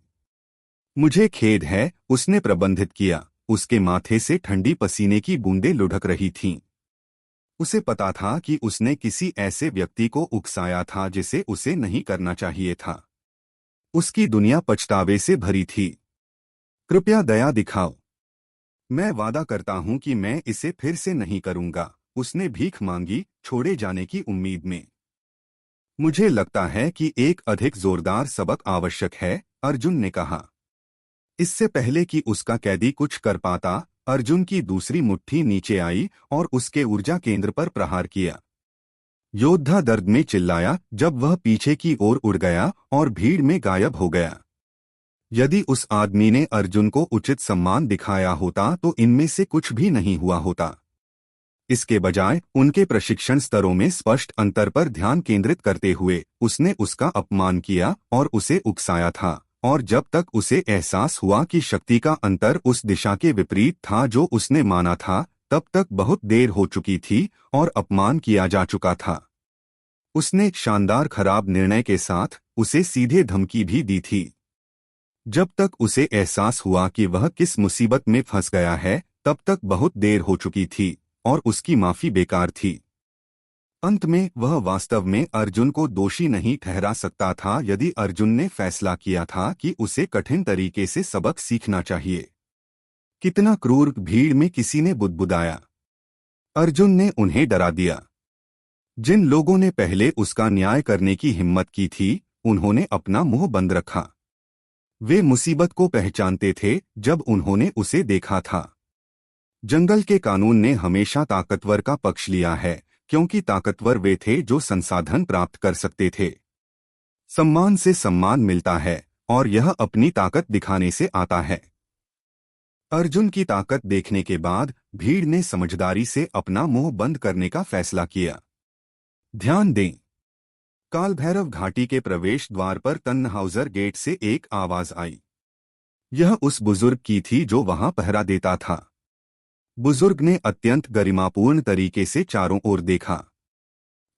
मुझे खेद है, उसने प्रबंधित किया। उसके माथे से ठंडी पसीने की बूंदें लुढ़क रही थीं। उसे पता था कि उसने किसी ऐसे व्यक्ति को उकसाया था जिसे उसे नहीं करना चाहिए था। उसकी दुनिया पछतावे से भरी थी। कृपया दया दिखाओ। मैं वादा करता हूं कि मैं इसे फिर से नहीं करूंगा। उसने भीख मांगी, छोड़े जाने की उम्मीद में। मुझे लगता है कि एक अधिक जोरदार सबक आवश्यक है, अर्जुन ने कहा। इससे पहले कि उसका कैदी कुछ कर पाता, अर्जुन की दूसरी मुट्ठी नीचे आई और उसके ऊर्जा केंद्र पर प्रहार किया। योद्धा दर्द में चिल्लाया जब वह पीछे की ओर उड़ गया और भीड़ में गायब हो गया। यदि उस आदमी ने अर्जुन को उचित सम्मान दिखाया होता तो इनमें से कुछ भी नहीं हुआ होता। इसके बजाय उनके प्रशिक्षण स्तरों में स्पष्ट अंतर पर ध्यान केंद्रित करते हुए उसने उसका अपमान किया और उसे उकसाया था, और जब तक उसे एहसास हुआ कि शक्ति का अंतर उस दिशा के विपरीत था जो उसने माना था, तब तक बहुत देर हो चुकी थी और अपमान किया जा चुका था। उसने शानदार खराब निर्णय के साथ उसे सीधे धमकी भी दी थी। जब तक उसे एहसास हुआ कि वह किस मुसीबत में फंस गया है, तब तक बहुत देर हो चुकी थी और उसकी माफी बेकार थी। अंत में वह वास्तव में अर्जुन को दोषी नहीं ठहरा सकता था यदि अर्जुन ने फैसला किया था कि उसे कठिन तरीके से सबक सीखना चाहिए। कितना क्रूर, भीड़ में किसी ने बुदबुदाया। अर्जुन ने उन्हें डरा दिया। जिन लोगों ने पहले उसका न्याय करने की हिम्मत की थी, उन्होंने अपना मुंह बंद रखा। वे मुसीबत को पहचानते थे जब उन्होंने उसे देखा था। जंगल के कानून ने हमेशा ताकतवर का पक्ष लिया है, क्योंकि ताकतवर वे थे जो संसाधन प्राप्त कर सकते थे। सम्मान से सम्मान मिलता है और यह अपनी ताकत दिखाने से आता है। अर्जुन की ताकत देखने के बाद भीड़ ने समझदारी से अपना मुंह बंद करने का फैसला किया। ध्यान दें, काल भैरव घाटी के प्रवेश द्वार पर तन्हाउजर गेट से एक आवाज आई। यह उस बुजुर्ग की थी जो वहां पहरा देता था। बुजुर्ग ने अत्यंत गरिमापूर्ण तरीके से चारों ओर देखा।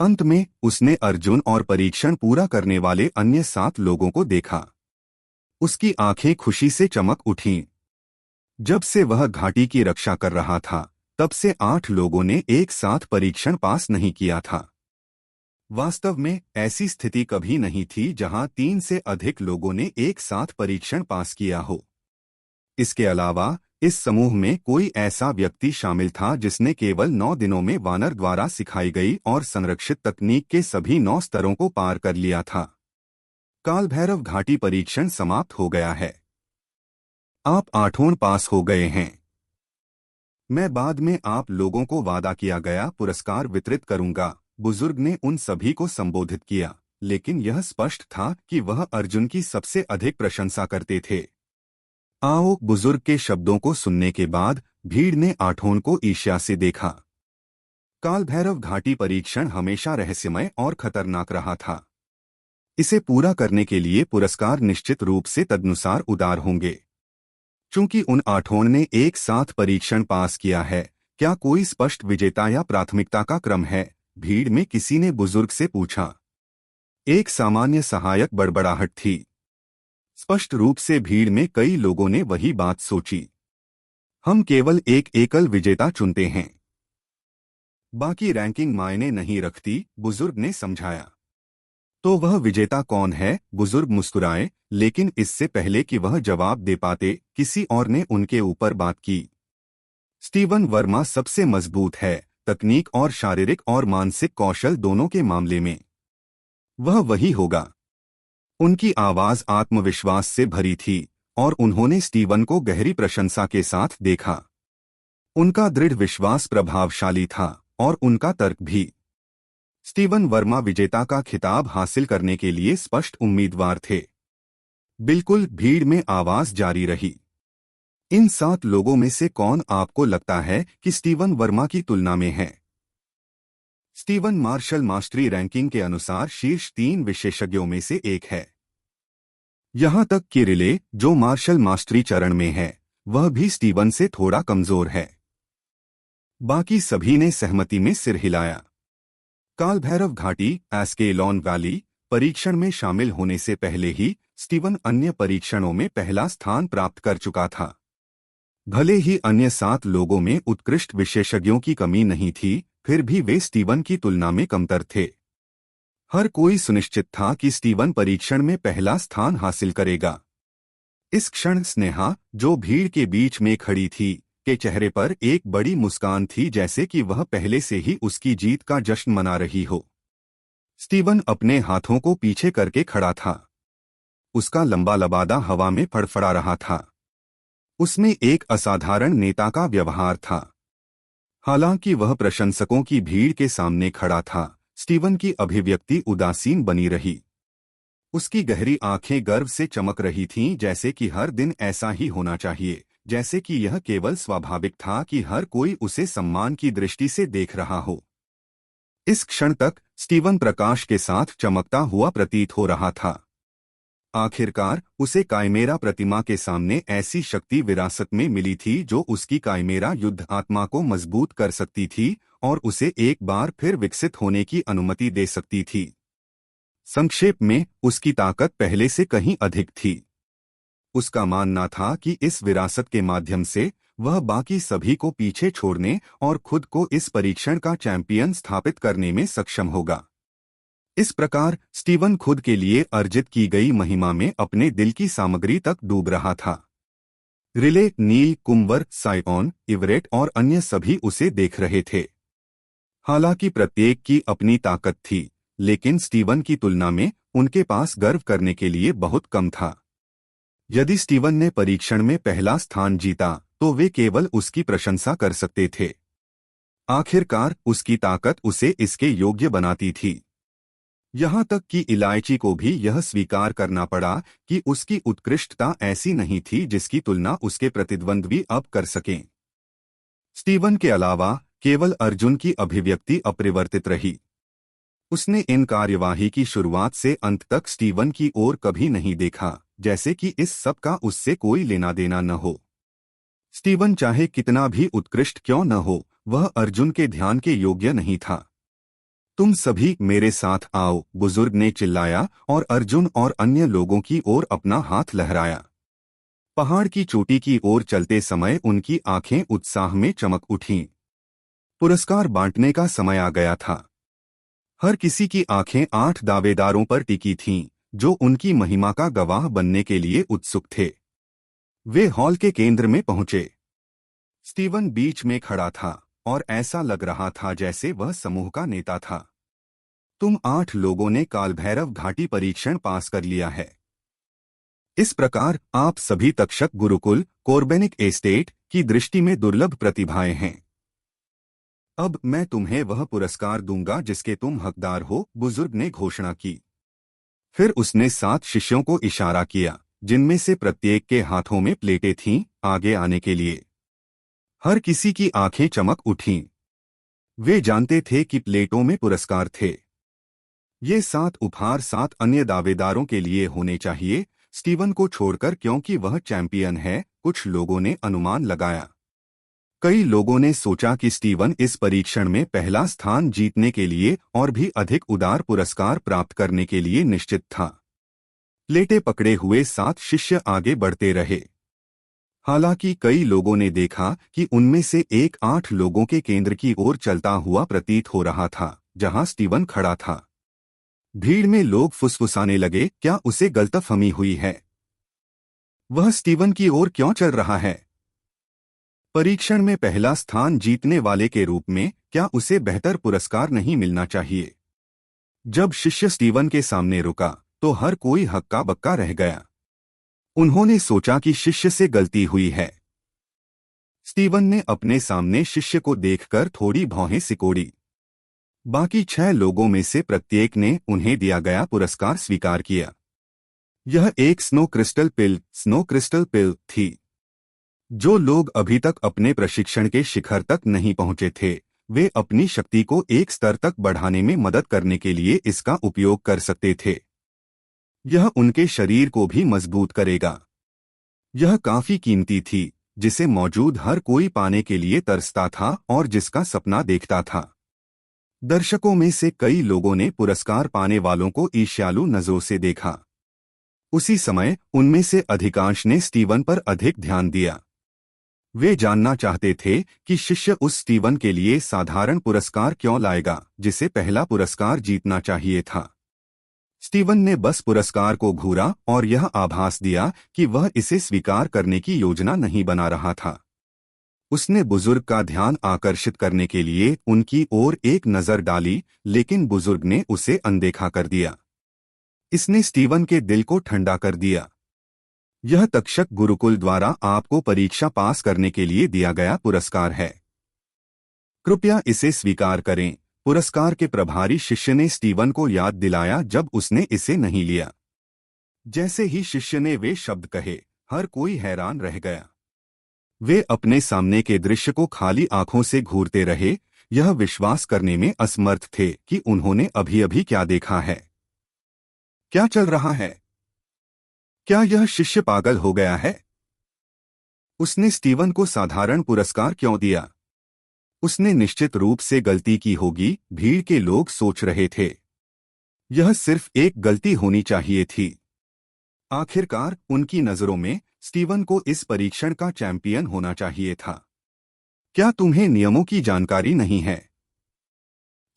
अंत में उसने अर्जुन और परीक्षण पूरा करने वाले अन्य 7 लोगों को देखा। उसकी आंखें खुशी से चमक उठीं। जब से वह घाटी की रक्षा कर रहा था, तब से 8 लोगों ने एक साथ परीक्षण पास नहीं किया था। वास्तव में ऐसी स्थिति कभी नहीं थी जहां 3 से अधिक लोगों ने एक साथ परीक्षण पास किया हो। इसके अलावा इस समूह में कोई ऐसा व्यक्ति शामिल था जिसने केवल 9 दिनों में वानर द्वारा सिखाई गई और संरक्षित तकनीक के सभी 9 स्तरों को पार कर लिया था। काल भैरव घाटी परीक्षण समाप्त हो गया है। आप 8वां पास हो गए हैं। मैं बाद में आप लोगों को वादा किया गया पुरस्कार वितरित करूंगा। बुजुर्ग ने उन सभी को संबोधित किया, लेकिन यह स्पष्ट था कि वह अर्जुन की सबसे अधिक प्रशंसा करते थे। आओ, बुजुर्ग के शब्दों को सुनने के बाद भीड़ ने 8वां को ईर्ष्या से देखा। काल भैरव घाटी परीक्षण हमेशा रहस्यमय और खतरनाक रहा था। इसे पूरा करने के लिए पुरस्कार निश्चित रूप से तदनुसार उदार होंगे। चूंकि उन 8वां ने एक साथ परीक्षण पास किया है, क्या कोई स्पष्ट विजेता या प्राथमिकता का क्रम है? भीड़ में किसी ने बुजुर्ग से पूछा। एक सामान्य सहायक बड़बड़ाहट थी। स्पष्ट रूप से भीड़ में कई लोगों ने वही बात सोची। हम केवल एक एकल विजेता चुनते हैं। बाकी रैंकिंग मायने नहीं रखती, बुजुर्ग ने समझाया। तो वह विजेता कौन है? बुजुर्ग मुस्कुराए, लेकिन इससे पहले कि वह जवाब दे पाते, किसी और ने उनके ऊपर बात की। स्टीवन वर्मा सबसे मजबूत है, तकनीक और शारीरिक और मानसिक कौशल दोनों के मामले में। वह वही होगा। उनकी आवाज आत्मविश्वास से भरी थी और उन्होंने स्टीवन को गहरी प्रशंसा के साथ देखा। उनका दृढ़ विश्वास प्रभावशाली था और उनका तर्क भी। स्टीवन वर्मा विजेता का खिताब हासिल करने के लिए स्पष्ट उम्मीदवार थे। बिल्कुल, भीड़ में आवाज जारी रही। इन 7 लोगों में से कौन आपको लगता है कि स्टीवन वर्मा की तुलना में है? स्टीवन मार्शल मास्टरी रैंकिंग के अनुसार शीर्ष 3 विशेषज्ञों में से एक है। यहां तक कि रिले, जो मार्शल मास्टरी चरण में है, वह भी स्टीवन से थोड़ा कमजोर है। बाकी सभी ने सहमति में सिर हिलाया। काल भैरव घाटी एस्केलॉन वैली परीक्षण में शामिल होने से पहले ही स्टीवन अन्य परीक्षणों में पहला स्थान प्राप्त कर चुका था। भले ही अन्य 7 लोगों में उत्कृष्ट विशेषज्ञों की कमी नहीं थी, फिर भी वे स्टीवन की तुलना में कमतर थे। हर कोई सुनिश्चित था कि स्टीवन परीक्षण में पहला स्थान हासिल करेगा। इस क्षण स्नेहा, जो भीड़ के बीच में खड़ी थी, के चेहरे पर एक बड़ी मुस्कान थी, जैसे कि वह पहले से ही उसकी जीत का जश्न मना रही हो। स्टीवन अपने हाथों को पीछे करके खड़ा था। उसका लंबा लबादा हवा में फड़फड़ा रहा था। उसमें एक असाधारण नेता का व्यवहार था। हालांकि वह प्रशंसकों की भीड़ के सामने खड़ा था, स्टीवन की अभिव्यक्ति उदासीन बनी रही। उसकी गहरी आंखें गर्व से चमक रही थीं, जैसे कि हर दिन ऐसा ही होना चाहिए, जैसे कि यह केवल स्वाभाविक था कि हर कोई उसे सम्मान की दृष्टि से देख रहा हो। इस क्षण तक स्टीवन प्रकाश के साथ चमकता हुआ प्रतीत हो रहा था। आखिरकार उसे काइमेरा प्रतिमा के सामने ऐसी शक्ति विरासत में मिली थी जो उसकी काइमेरा युद्ध आत्मा को मजबूत कर सकती थी और उसे एक बार फिर विकसित होने की अनुमति दे सकती थी। संक्षेप में, उसकी ताकत पहले से कहीं अधिक थी। उसका मानना था कि इस विरासत के माध्यम से वह बाकी सभी को पीछे छोड़ने और खुद को इस परीक्षण का चैंपियन स्थापित करने में सक्षम होगा। इस प्रकार स्टीवन खुद के लिए अर्जित की गई महिमा में अपने दिल की सामग्री तक डूब रहा था। रिले, नील, कुंवर, साइमन, इवरेट और अन्य सभी उसे देख रहे थे। हालांकि प्रत्येक की अपनी ताकत थी, लेकिन स्टीवन की तुलना में उनके पास गर्व करने के लिए बहुत कम था। यदि स्टीवन ने परीक्षण में पहला स्थान जीता तो वे केवल उसकी प्रशंसा कर सकते थे। आखिरकार उसकी ताकत उसे इसके योग्य बनाती थी। यहाँ तक कि इलायची को भी यह स्वीकार करना पड़ा कि उसकी उत्कृष्टता ऐसी नहीं थी जिसकी तुलना उसके प्रतिद्वंद्वी अब कर सकें। स्टीवन के अलावा केवल अर्जुन की अभिव्यक्ति अपरिवर्तित रही। उसने इन कार्यवाही की शुरुआत से अंत तक स्टीवन की ओर कभी नहीं देखा, जैसे कि इस सब का उससे कोई लेना देना न हो। स्टीवन चाहे कितना भी उत्कृष्ट क्यों न हो, वह अर्जुन के ध्यान के योग्य नहीं था। तुम सभी मेरे साथ आओ, बुजुर्ग ने चिल्लाया और अर्जुन और अन्य लोगों की ओर अपना हाथ लहराया। पहाड़ की चोटी की ओर चलते समय उनकी आंखें उत्साह में चमक उठीं। पुरस्कार बांटने का समय आ गया था। हर किसी की आंखें 8 दावेदारों पर टिकी थीं, जो उनकी महिमा का गवाह बनने के लिए उत्सुक थे। वे हॉल के केंद्र में पहुंचे। स्टीवन बीच में खड़ा था और ऐसा लग रहा था जैसे वह समूह का नेता था। तुम 8 लोगों ने कालभैरव घाटी परीक्षण पास कर लिया है। इस प्रकार आप सभी तक्षक गुरुकुल, कोर्बेनिक एस्टेट की दृष्टि में दुर्लभ प्रतिभाएं हैं। अब मैं तुम्हें वह पुरस्कार दूंगा जिसके तुम हकदार हो, बुजुर्ग ने घोषणा की। फिर उसने 7 शिष्यों को इशारा किया, जिनमें से प्रत्येक के हाथों में प्लेटें थीं, आगे आने के लिए। हर किसी की आंखें चमक उठीं। वे जानते थे कि प्लेटों में पुरस्कार थे। ये 7 उपहार 7 अन्य दावेदारों के लिए होने चाहिए, स्टीवन को छोड़कर, क्योंकि वह चैंपियन है, कुछ लोगों ने अनुमान लगाया। कई लोगों ने सोचा कि स्टीवन इस परीक्षण में पहला स्थान जीतने के लिए और भी अधिक उदार पुरस्कार प्राप्त करने के लिए निश्चित था। प्लेटें पकड़े हुए 7 शिष्य आगे बढ़ते रहे। हालांकि कई लोगों ने देखा कि उनमें से एक 8 लोगों के केंद्र की ओर चलता हुआ प्रतीत हो रहा था, जहां स्टीवन खड़ा था। भीड़ में लोग फुसफुसाने लगे, क्या उसे गलतफहमी हुई है? वह स्टीवन की ओर क्यों चल रहा है? परीक्षण में पहला स्थान जीतने वाले के रूप में क्या उसे बेहतर पुरस्कार नहीं मिलना चाहिए? जब शिष्य स्टीवन के सामने रुका तो हर कोई हक्का बक्का रह गया। उन्होंने सोचा कि शिष्य से गलती हुई है। स्टीवन ने अपने सामने शिष्य को देखकर थोड़ी भौहें सिकोड़ी। बाकी 6 लोगों में से प्रत्येक ने उन्हें दिया गया पुरस्कार स्वीकार किया। यह एक स्नो क्रिस्टल पिल थी। जो लोग अभी तक अपने प्रशिक्षण के शिखर तक नहीं पहुंचे थे, वे अपनी शक्ति को एक स्तर तक बढ़ाने में मदद करने के लिए इसका उपयोग कर सकते थे। यह उनके शरीर को भी मजबूत करेगा। यह काफी कीमती थी, जिसे मौजूद हर कोई पाने के लिए तरसता था और जिसका सपना देखता था। दर्शकों में से कई लोगों ने पुरस्कार पाने वालों को ईर्ष्यालु नजरों से देखा। उसी समय उनमें से अधिकांश ने स्टीवन पर अधिक ध्यान दिया। वे जानना चाहते थे कि शिष्य उस स्टीवन के लिए साधारण पुरस्कार क्यों लाएगा, जिसे पहला पुरस्कार जीतना चाहिए था। स्टीवन ने बस पुरस्कार को घूरा और यह आभास दिया कि वह इसे स्वीकार करने की योजना नहीं बना रहा था। उसने बुजुर्ग का ध्यान आकर्षित करने के लिए उनकी ओर एक नजर डाली, लेकिन बुजुर्ग ने उसे अनदेखा कर दिया। इसने स्टीवन के दिल को ठंडा कर दिया। यह तक्षक गुरुकुल द्वारा आपको परीक्षा पास करने के लिए दिया गया पुरस्कार है। कृपया इसे स्वीकार करें, पुरस्कार के प्रभारी शिष्य ने स्टीवन को याद दिलाया जब उसने इसे नहीं लिया। जैसे ही शिष्य ने वे शब्द कहे, हर कोई हैरान रह गया। वे अपने सामने के दृश्य को खाली आंखों से घूरते रहे, यह विश्वास करने में असमर्थ थे कि उन्होंने अभी-अभी क्या देखा है। क्या चल रहा है? क्या यह शिष्य पागल हो गया है? उसने स्टीवन को साधारण पुरस्कार क्यों दिया? उसने निश्चित रूप से गलती की होगी, भीड़ के लोग सोच रहे थे। यह सिर्फ एक गलती होनी चाहिए थी। आखिरकार उनकी नजरों में स्टीवन को इस परीक्षण का चैंपियन होना चाहिए था। क्या तुम्हें नियमों की जानकारी नहीं है?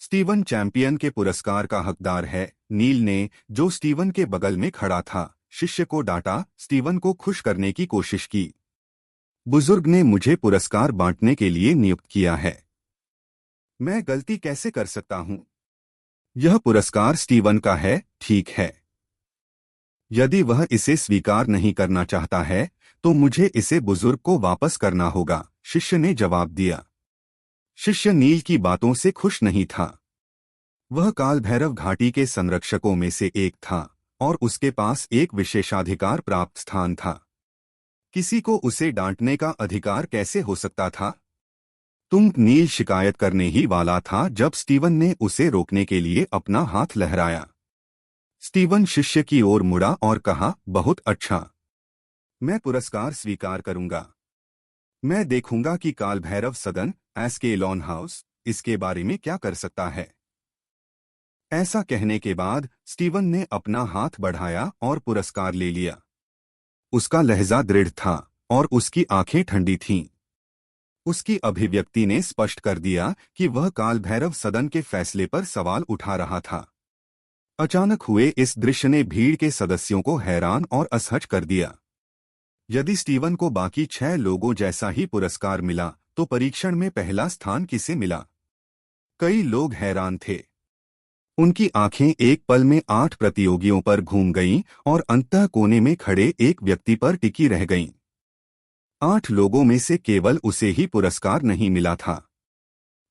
स्टीवन चैंपियन के पुरस्कार का हकदार है। नील ने, जो स्टीवन के बगल में खड़ा था, शिष्य को डांटा। स्टीवन को खुश करने की कोशिश की। बुजुर्ग ने मुझे पुरस्कार बांटने के लिए नियुक्त किया है। मैं गलती कैसे कर सकता हूं? यह पुरस्कार स्टीवन का है, ठीक है। यदि वह इसे स्वीकार नहीं करना चाहता है तो मुझे इसे बुजुर्ग को वापस करना होगा, शिष्य ने जवाब दिया। शिष्य नील की बातों से खुश नहीं था। वह काल भैरव घाटी के संरक्षकों में से एक था और उसके पास एक विशेषाधिकार प्राप्त स्थान था। किसी को उसे डांटने का अधिकार कैसे हो सकता था? नील शिकायत करने ही वाला था जब स्टीवन ने उसे रोकने के लिए अपना हाथ लहराया। स्टीवन शिष्य की ओर मुड़ा और कहा, बहुत अच्छा, मैं पुरस्कार स्वीकार करूंगा। मैं देखूंगा कि काल भैरव सदन, एस्केलॉन हाउस, इसके बारे में क्या कर सकता है। ऐसा कहने के बाद स्टीवन ने अपना हाथ बढ़ाया और पुरस्कार ले लिया। उसका लहजा दृढ़ था और उसकी आंखें ठंडी थीं। उसकी अभिव्यक्ति ने स्पष्ट कर दिया कि वह काल भैरव सदन के फैसले पर सवाल उठा रहा था। अचानक हुए इस दृश्य ने भीड़ के सदस्यों को हैरान और असहज कर दिया। यदि स्टीवन को बाकी 6 लोगों जैसा ही पुरस्कार मिला तो परीक्षण में पहला स्थान किसे मिला? कई लोग हैरान थे। उनकी आंखें एक पल में 8 प्रतियोगियों पर घूम गईं और अंततः कोने में खड़े एक व्यक्ति पर टिकी रह गईं। 8 लोगों में से केवल उसे ही पुरस्कार नहीं मिला था।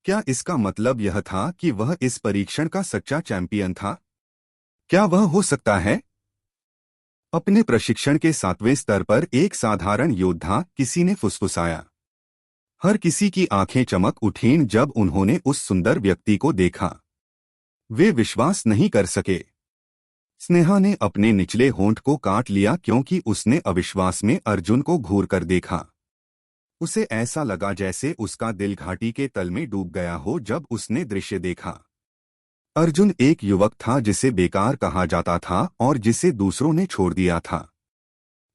क्या इसका मतलब यह था कि वह इस परीक्षण का सच्चा चैंपियन था? क्या वह हो सकता है? अपने प्रशिक्षण के 7वें स्तर पर एक साधारण योद्धा, किसी ने फुसफुसाया। हर किसी की आंखें चमक उठीं जब उन्होंने उस सुंदर व्यक्ति को देखा। वे विश्वास नहीं कर सके। स्नेहा ने अपने निचले होंठ को काट लिया क्योंकि उसने अविश्वास में अर्जुन को घूर कर देखा। उसे ऐसा लगा जैसे उसका दिल घाटी के तल में डूब गया हो जब उसने दृश्य देखा। अर्जुन एक युवक था जिसे बेकार कहा जाता था और जिसे दूसरों ने छोड़ दिया था,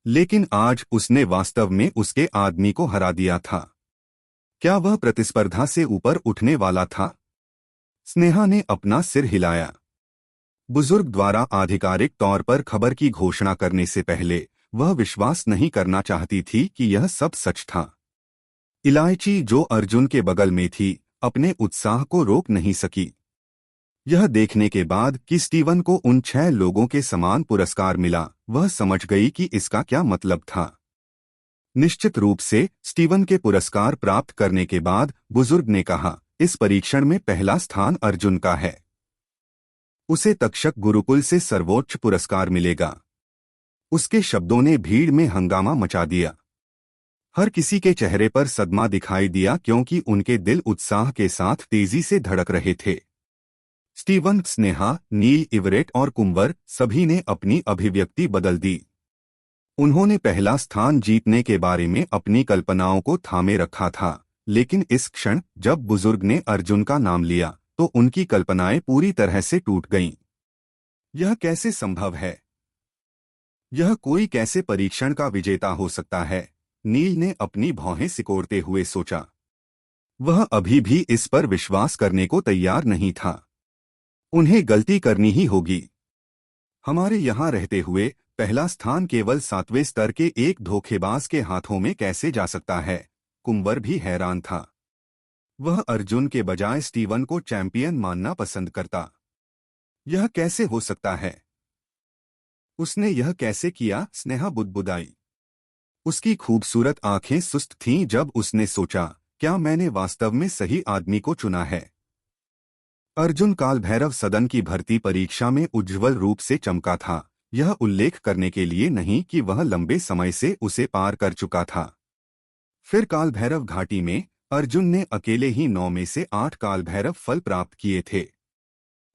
लेकिन आज उसने वास्तव में उसके आदमी को हरा दिया था। क्या वह प्रतिस्पर्धा से ऊपर उठने वाला था? स्नेहा ने अपना सिर हिलाया। बुजुर्ग द्वारा आधिकारिक तौर पर खबर की घोषणा करने से पहले वह विश्वास नहीं करना चाहती थी कि यह सब सच था। इलायची, जो अर्जुन के बगल में थी, अपने उत्साह को रोक नहीं सकी। यह देखने के बाद कि स्टीवन को उन 6 लोगों के समान पुरस्कार मिला, वह समझ गई कि इसका क्या मतलब था। निश्चित रूप से स्टीवन के पुरस्कार प्राप्त करने के बाद बुजुर्ग ने कहा, इस परीक्षण में पहला स्थान अर्जुन का है। उसे तक्षक गुरुकुल से सर्वोच्च पुरस्कार मिलेगा। उसके शब्दों ने भीड़ में हंगामा मचा दिया। हर किसी के चेहरे पर सदमा दिखाई दिया क्योंकि उनके दिल उत्साह के साथ तेजी से धड़क रहे थे। स्टीवन, स्नेहा, नील, इवरेट और कुंवर सभी ने अपनी अभिव्यक्ति बदल दी। उन्होंने पहला स्थान जीतने के बारे में अपनी कल्पनाओं को थामे रखा था, लेकिन इस क्षण जब बुजुर्ग ने अर्जुन का नाम लिया तो उनकी कल्पनाएं पूरी तरह से टूट गईं। यह कैसे संभव है? यह कोई कैसे परीक्षण का विजेता हो सकता है? नील ने अपनी भौहें सिकोड़ते हुए सोचा। वह अभी भी इस पर विश्वास करने को तैयार नहीं था। उन्हें गलती करनी ही होगी। हमारे यहाँ रहते हुए पहला स्थान केवल 7वें स्तर के एक धोखेबाज के हाथों में कैसे जा सकता है? कुंवर भी हैरान था। वह अर्जुन के बजाय स्टीवन को चैंपियन मानना पसंद करता। यह कैसे हो सकता है? उसने यह कैसे किया? स्नेहा बुदबुदाई। उसकी खूबसूरत आंखें सुस्त थीं जब उसने सोचा, क्या मैंने वास्तव में सही आदमी को चुना है? अर्जुन काल भैरव सदन की भर्ती परीक्षा में उज्ज्वल रूप से चमका था, यह उल्लेख करने के लिए नहीं कि वह लंबे समय से उसे पार कर चुका था। फिर काल भैरव घाटी में अर्जुन ने अकेले ही 9 में से 8 काल भैरव फल प्राप्त किए थे।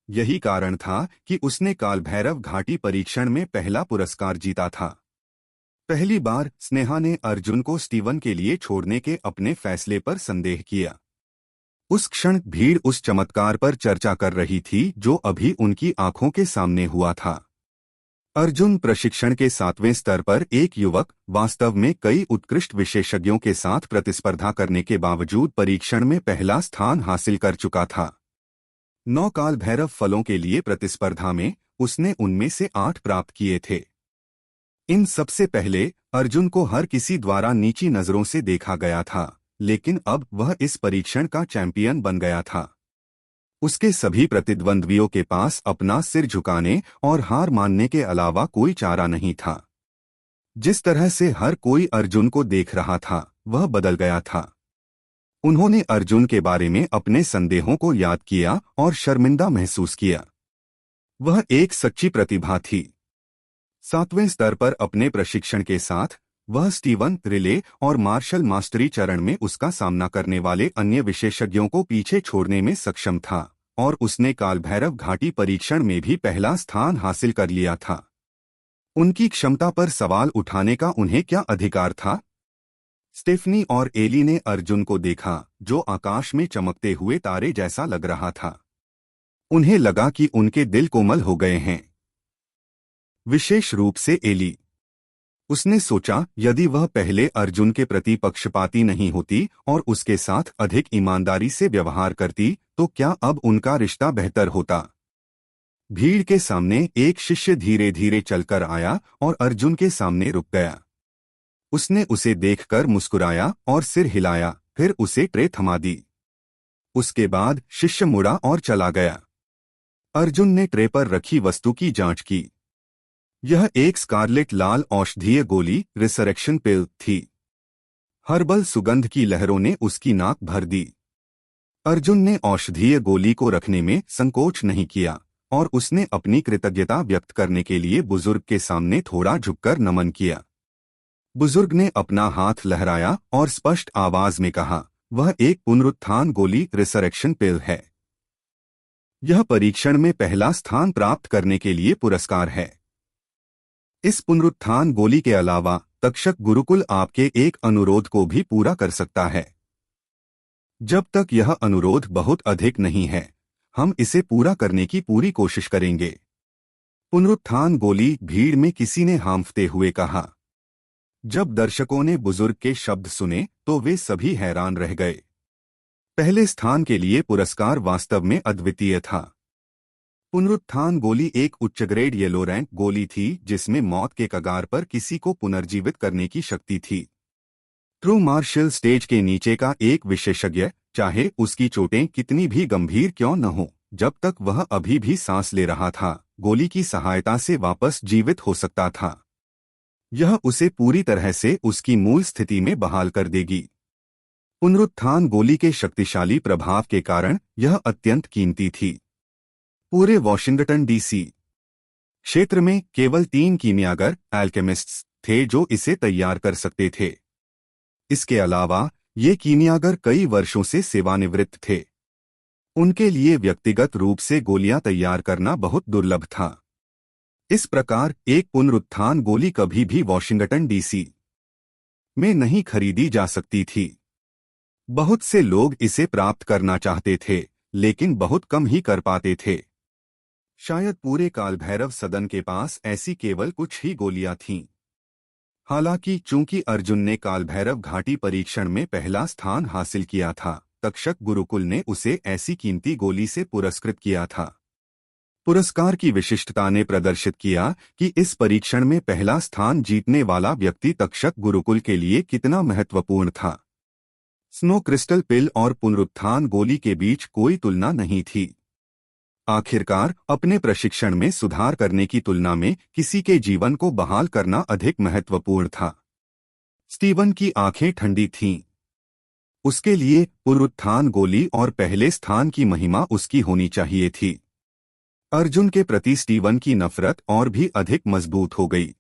यही कारण था कि उसने काल भैरव घाटी परीक्षण में पहला पुरस्कार जीता था। पहली बार स्नेहा ने अर्जुन को स्टीवन के लिए छोड़ने के अपने फैसले पर संदेह किया। उस क्षण भीड़ उस चमत्कार पर चर्चा कर रही थी जो अभी उनकी आंखों के सामने हुआ था। अर्जुन प्रशिक्षण के 7वें स्तर पर एक युवक वास्तव में कई उत्कृष्ट विशेषज्ञों के साथ प्रतिस्पर्धा करने के बावजूद परीक्षण में पहला स्थान हासिल कर चुका था। 9 काल भैरव फलों के लिए प्रतिस्पर्धा में उसने उनमें से 8 प्राप्त किए थे। इन सबसे पहले अर्जुन को हर किसी द्वारा नीची नजरों से देखा गया था, लेकिन अब वह इस परीक्षण का चैंपियन बन गया था। उसके सभी प्रतिद्वंद्वियों के पास अपना सिर झुकाने और हार मानने के अलावा कोई चारा नहीं था। जिस तरह से हर कोई अर्जुन को देख रहा था वह बदल गया था। उन्होंने अर्जुन के बारे में अपने संदेहों को याद किया और शर्मिंदा महसूस किया। वह एक सच्ची प्रतिभा थी। 7वें स्तर पर अपने प्रशिक्षण के साथ वह स्टीवन रिले और मार्शल मास्टरी चरण में उसका सामना करने वाले अन्य विशेषज्ञों को पीछे छोड़ने में सक्षम था और उसने कालभैरव घाटी परीक्षण में भी पहला स्थान हासिल कर लिया था। उनकी क्षमता पर सवाल उठाने का उन्हें क्या अधिकार था? स्टेफनी और एली ने अर्जुन को देखा, जो आकाश में चमकते हुए तारे जैसा लग रहा था। उन्हें लगा कि उनके दिल कोमल हो गए हैं। विशेष रूप से एली। उसने सोचा, यदि वह पहले अर्जुन के प्रति पक्षपाती नहीं होती और उसके साथ अधिक ईमानदारी से व्यवहार करती तो क्या अब उनका रिश्ता बेहतर होता। भीड़ के सामने एक शिष्य धीरे धीरे चलकर आया और अर्जुन के सामने रुक गया। उसने उसे देखकर मुस्कुराया और सिर हिलाया, फिर उसे ट्रे थमा दी। उसके बाद शिष्य मुड़ा और चला गया। अर्जुन ने ट्रे पर रखी वस्तु की जांच की। यह एक स्कारलेट लाल औषधीय गोली रिसरेक्शन पिल थी। हर्बल सुगंध की लहरों ने उसकी नाक भर दी। अर्जुन ने औषधीय गोली को रखने में संकोच नहीं किया और उसने अपनी कृतज्ञता व्यक्त करने के लिए बुजुर्ग के सामने थोड़ा झुककर नमन किया। बुजुर्ग ने अपना हाथ लहराया और स्पष्ट आवाज में कहा, वह एक पुनरुत्थान गोली रिसरेक्शन पिल है। यह परीक्षण में पहला स्थान प्राप्त करने के लिए पुरस्कार है। इस पुनरुत्थान गोली के अलावा तक्षक गुरुकुल आपके एक अनुरोध को भी पूरा कर सकता है। जब तक यह अनुरोध बहुत अधिक नहीं है, हम इसे पूरा करने की पूरी कोशिश करेंगे। पुनरुत्थान गोली, भीड़ में किसी ने हांफते हुए कहा। जब दर्शकों ने बुजुर्ग के शब्द सुने तो वे सभी हैरान रह गए। पहले स्थान के लिए पुरस्कार वास्तव में अद्वितीय था। पुनरुत्थान गोली एक उच्च ग्रेड येलो रैंक गोली थी जिसमें मौत के कगार पर किसी को पुनर्जीवित करने की शक्ति थी। ट्रू मार्शल स्टेज के नीचे का एक विशेषज्ञ, चाहे उसकी चोटें कितनी भी गंभीर क्यों न हो, जब तक वह अभी भी सांस ले रहा था, गोली की सहायता से वापस जीवित हो सकता था। यह उसे पूरी तरह से उसकी मूल स्थिति में बहाल कर देगी। पुनरुत्थान गोली के शक्तिशाली प्रभाव के कारण यह अत्यंत कीमती थी। पूरे वॉशिंगटन डीसी क्षेत्र में केवल 3 कीमियागर एल्केमिस्ट्स थे जो इसे तैयार कर सकते थे। इसके अलावा ये कीमियागर कई वर्षों से सेवानिवृत्त थे। उनके लिए व्यक्तिगत रूप से गोलियां तैयार करना बहुत दुर्लभ था। इस प्रकार एक पुनरुत्थान गोली कभी भी वॉशिंगटन डीसी में नहीं खरीदी जा सकती थी। बहुत से लोग इसे प्राप्त करना चाहते थे, लेकिन बहुत कम ही कर पाते थे। शायद पूरे कालभैरव सदन के पास ऐसी केवल कुछ ही गोलियां थीं। हालांकि चूंकि अर्जुन ने कालभैरव घाटी परीक्षण में पहला स्थान हासिल किया था, तक्षक गुरुकुल ने उसे ऐसी कीमती गोली से पुरस्कृत किया था। पुरस्कार की विशिष्टता ने प्रदर्शित किया कि इस परीक्षण में पहला स्थान जीतने वाला व्यक्ति तक्षक गुरुकुल के लिए कितना महत्वपूर्ण था। स्नो क्रिस्टल पिल और पुनरुत्थान गोली के बीच कोई तुलना नहीं थी। आखिरकार अपने प्रशिक्षण में सुधार करने की तुलना में किसी के जीवन को बहाल करना अधिक महत्वपूर्ण था। स्टीवन की आंखें ठंडी थीं। उसके लिए पुनरुत्थान गोली और पहले स्थान की महिमा उसकी होनी चाहिए थी। अर्जुन के प्रति स्टीवन की नफरत और भी अधिक मजबूत हो गई।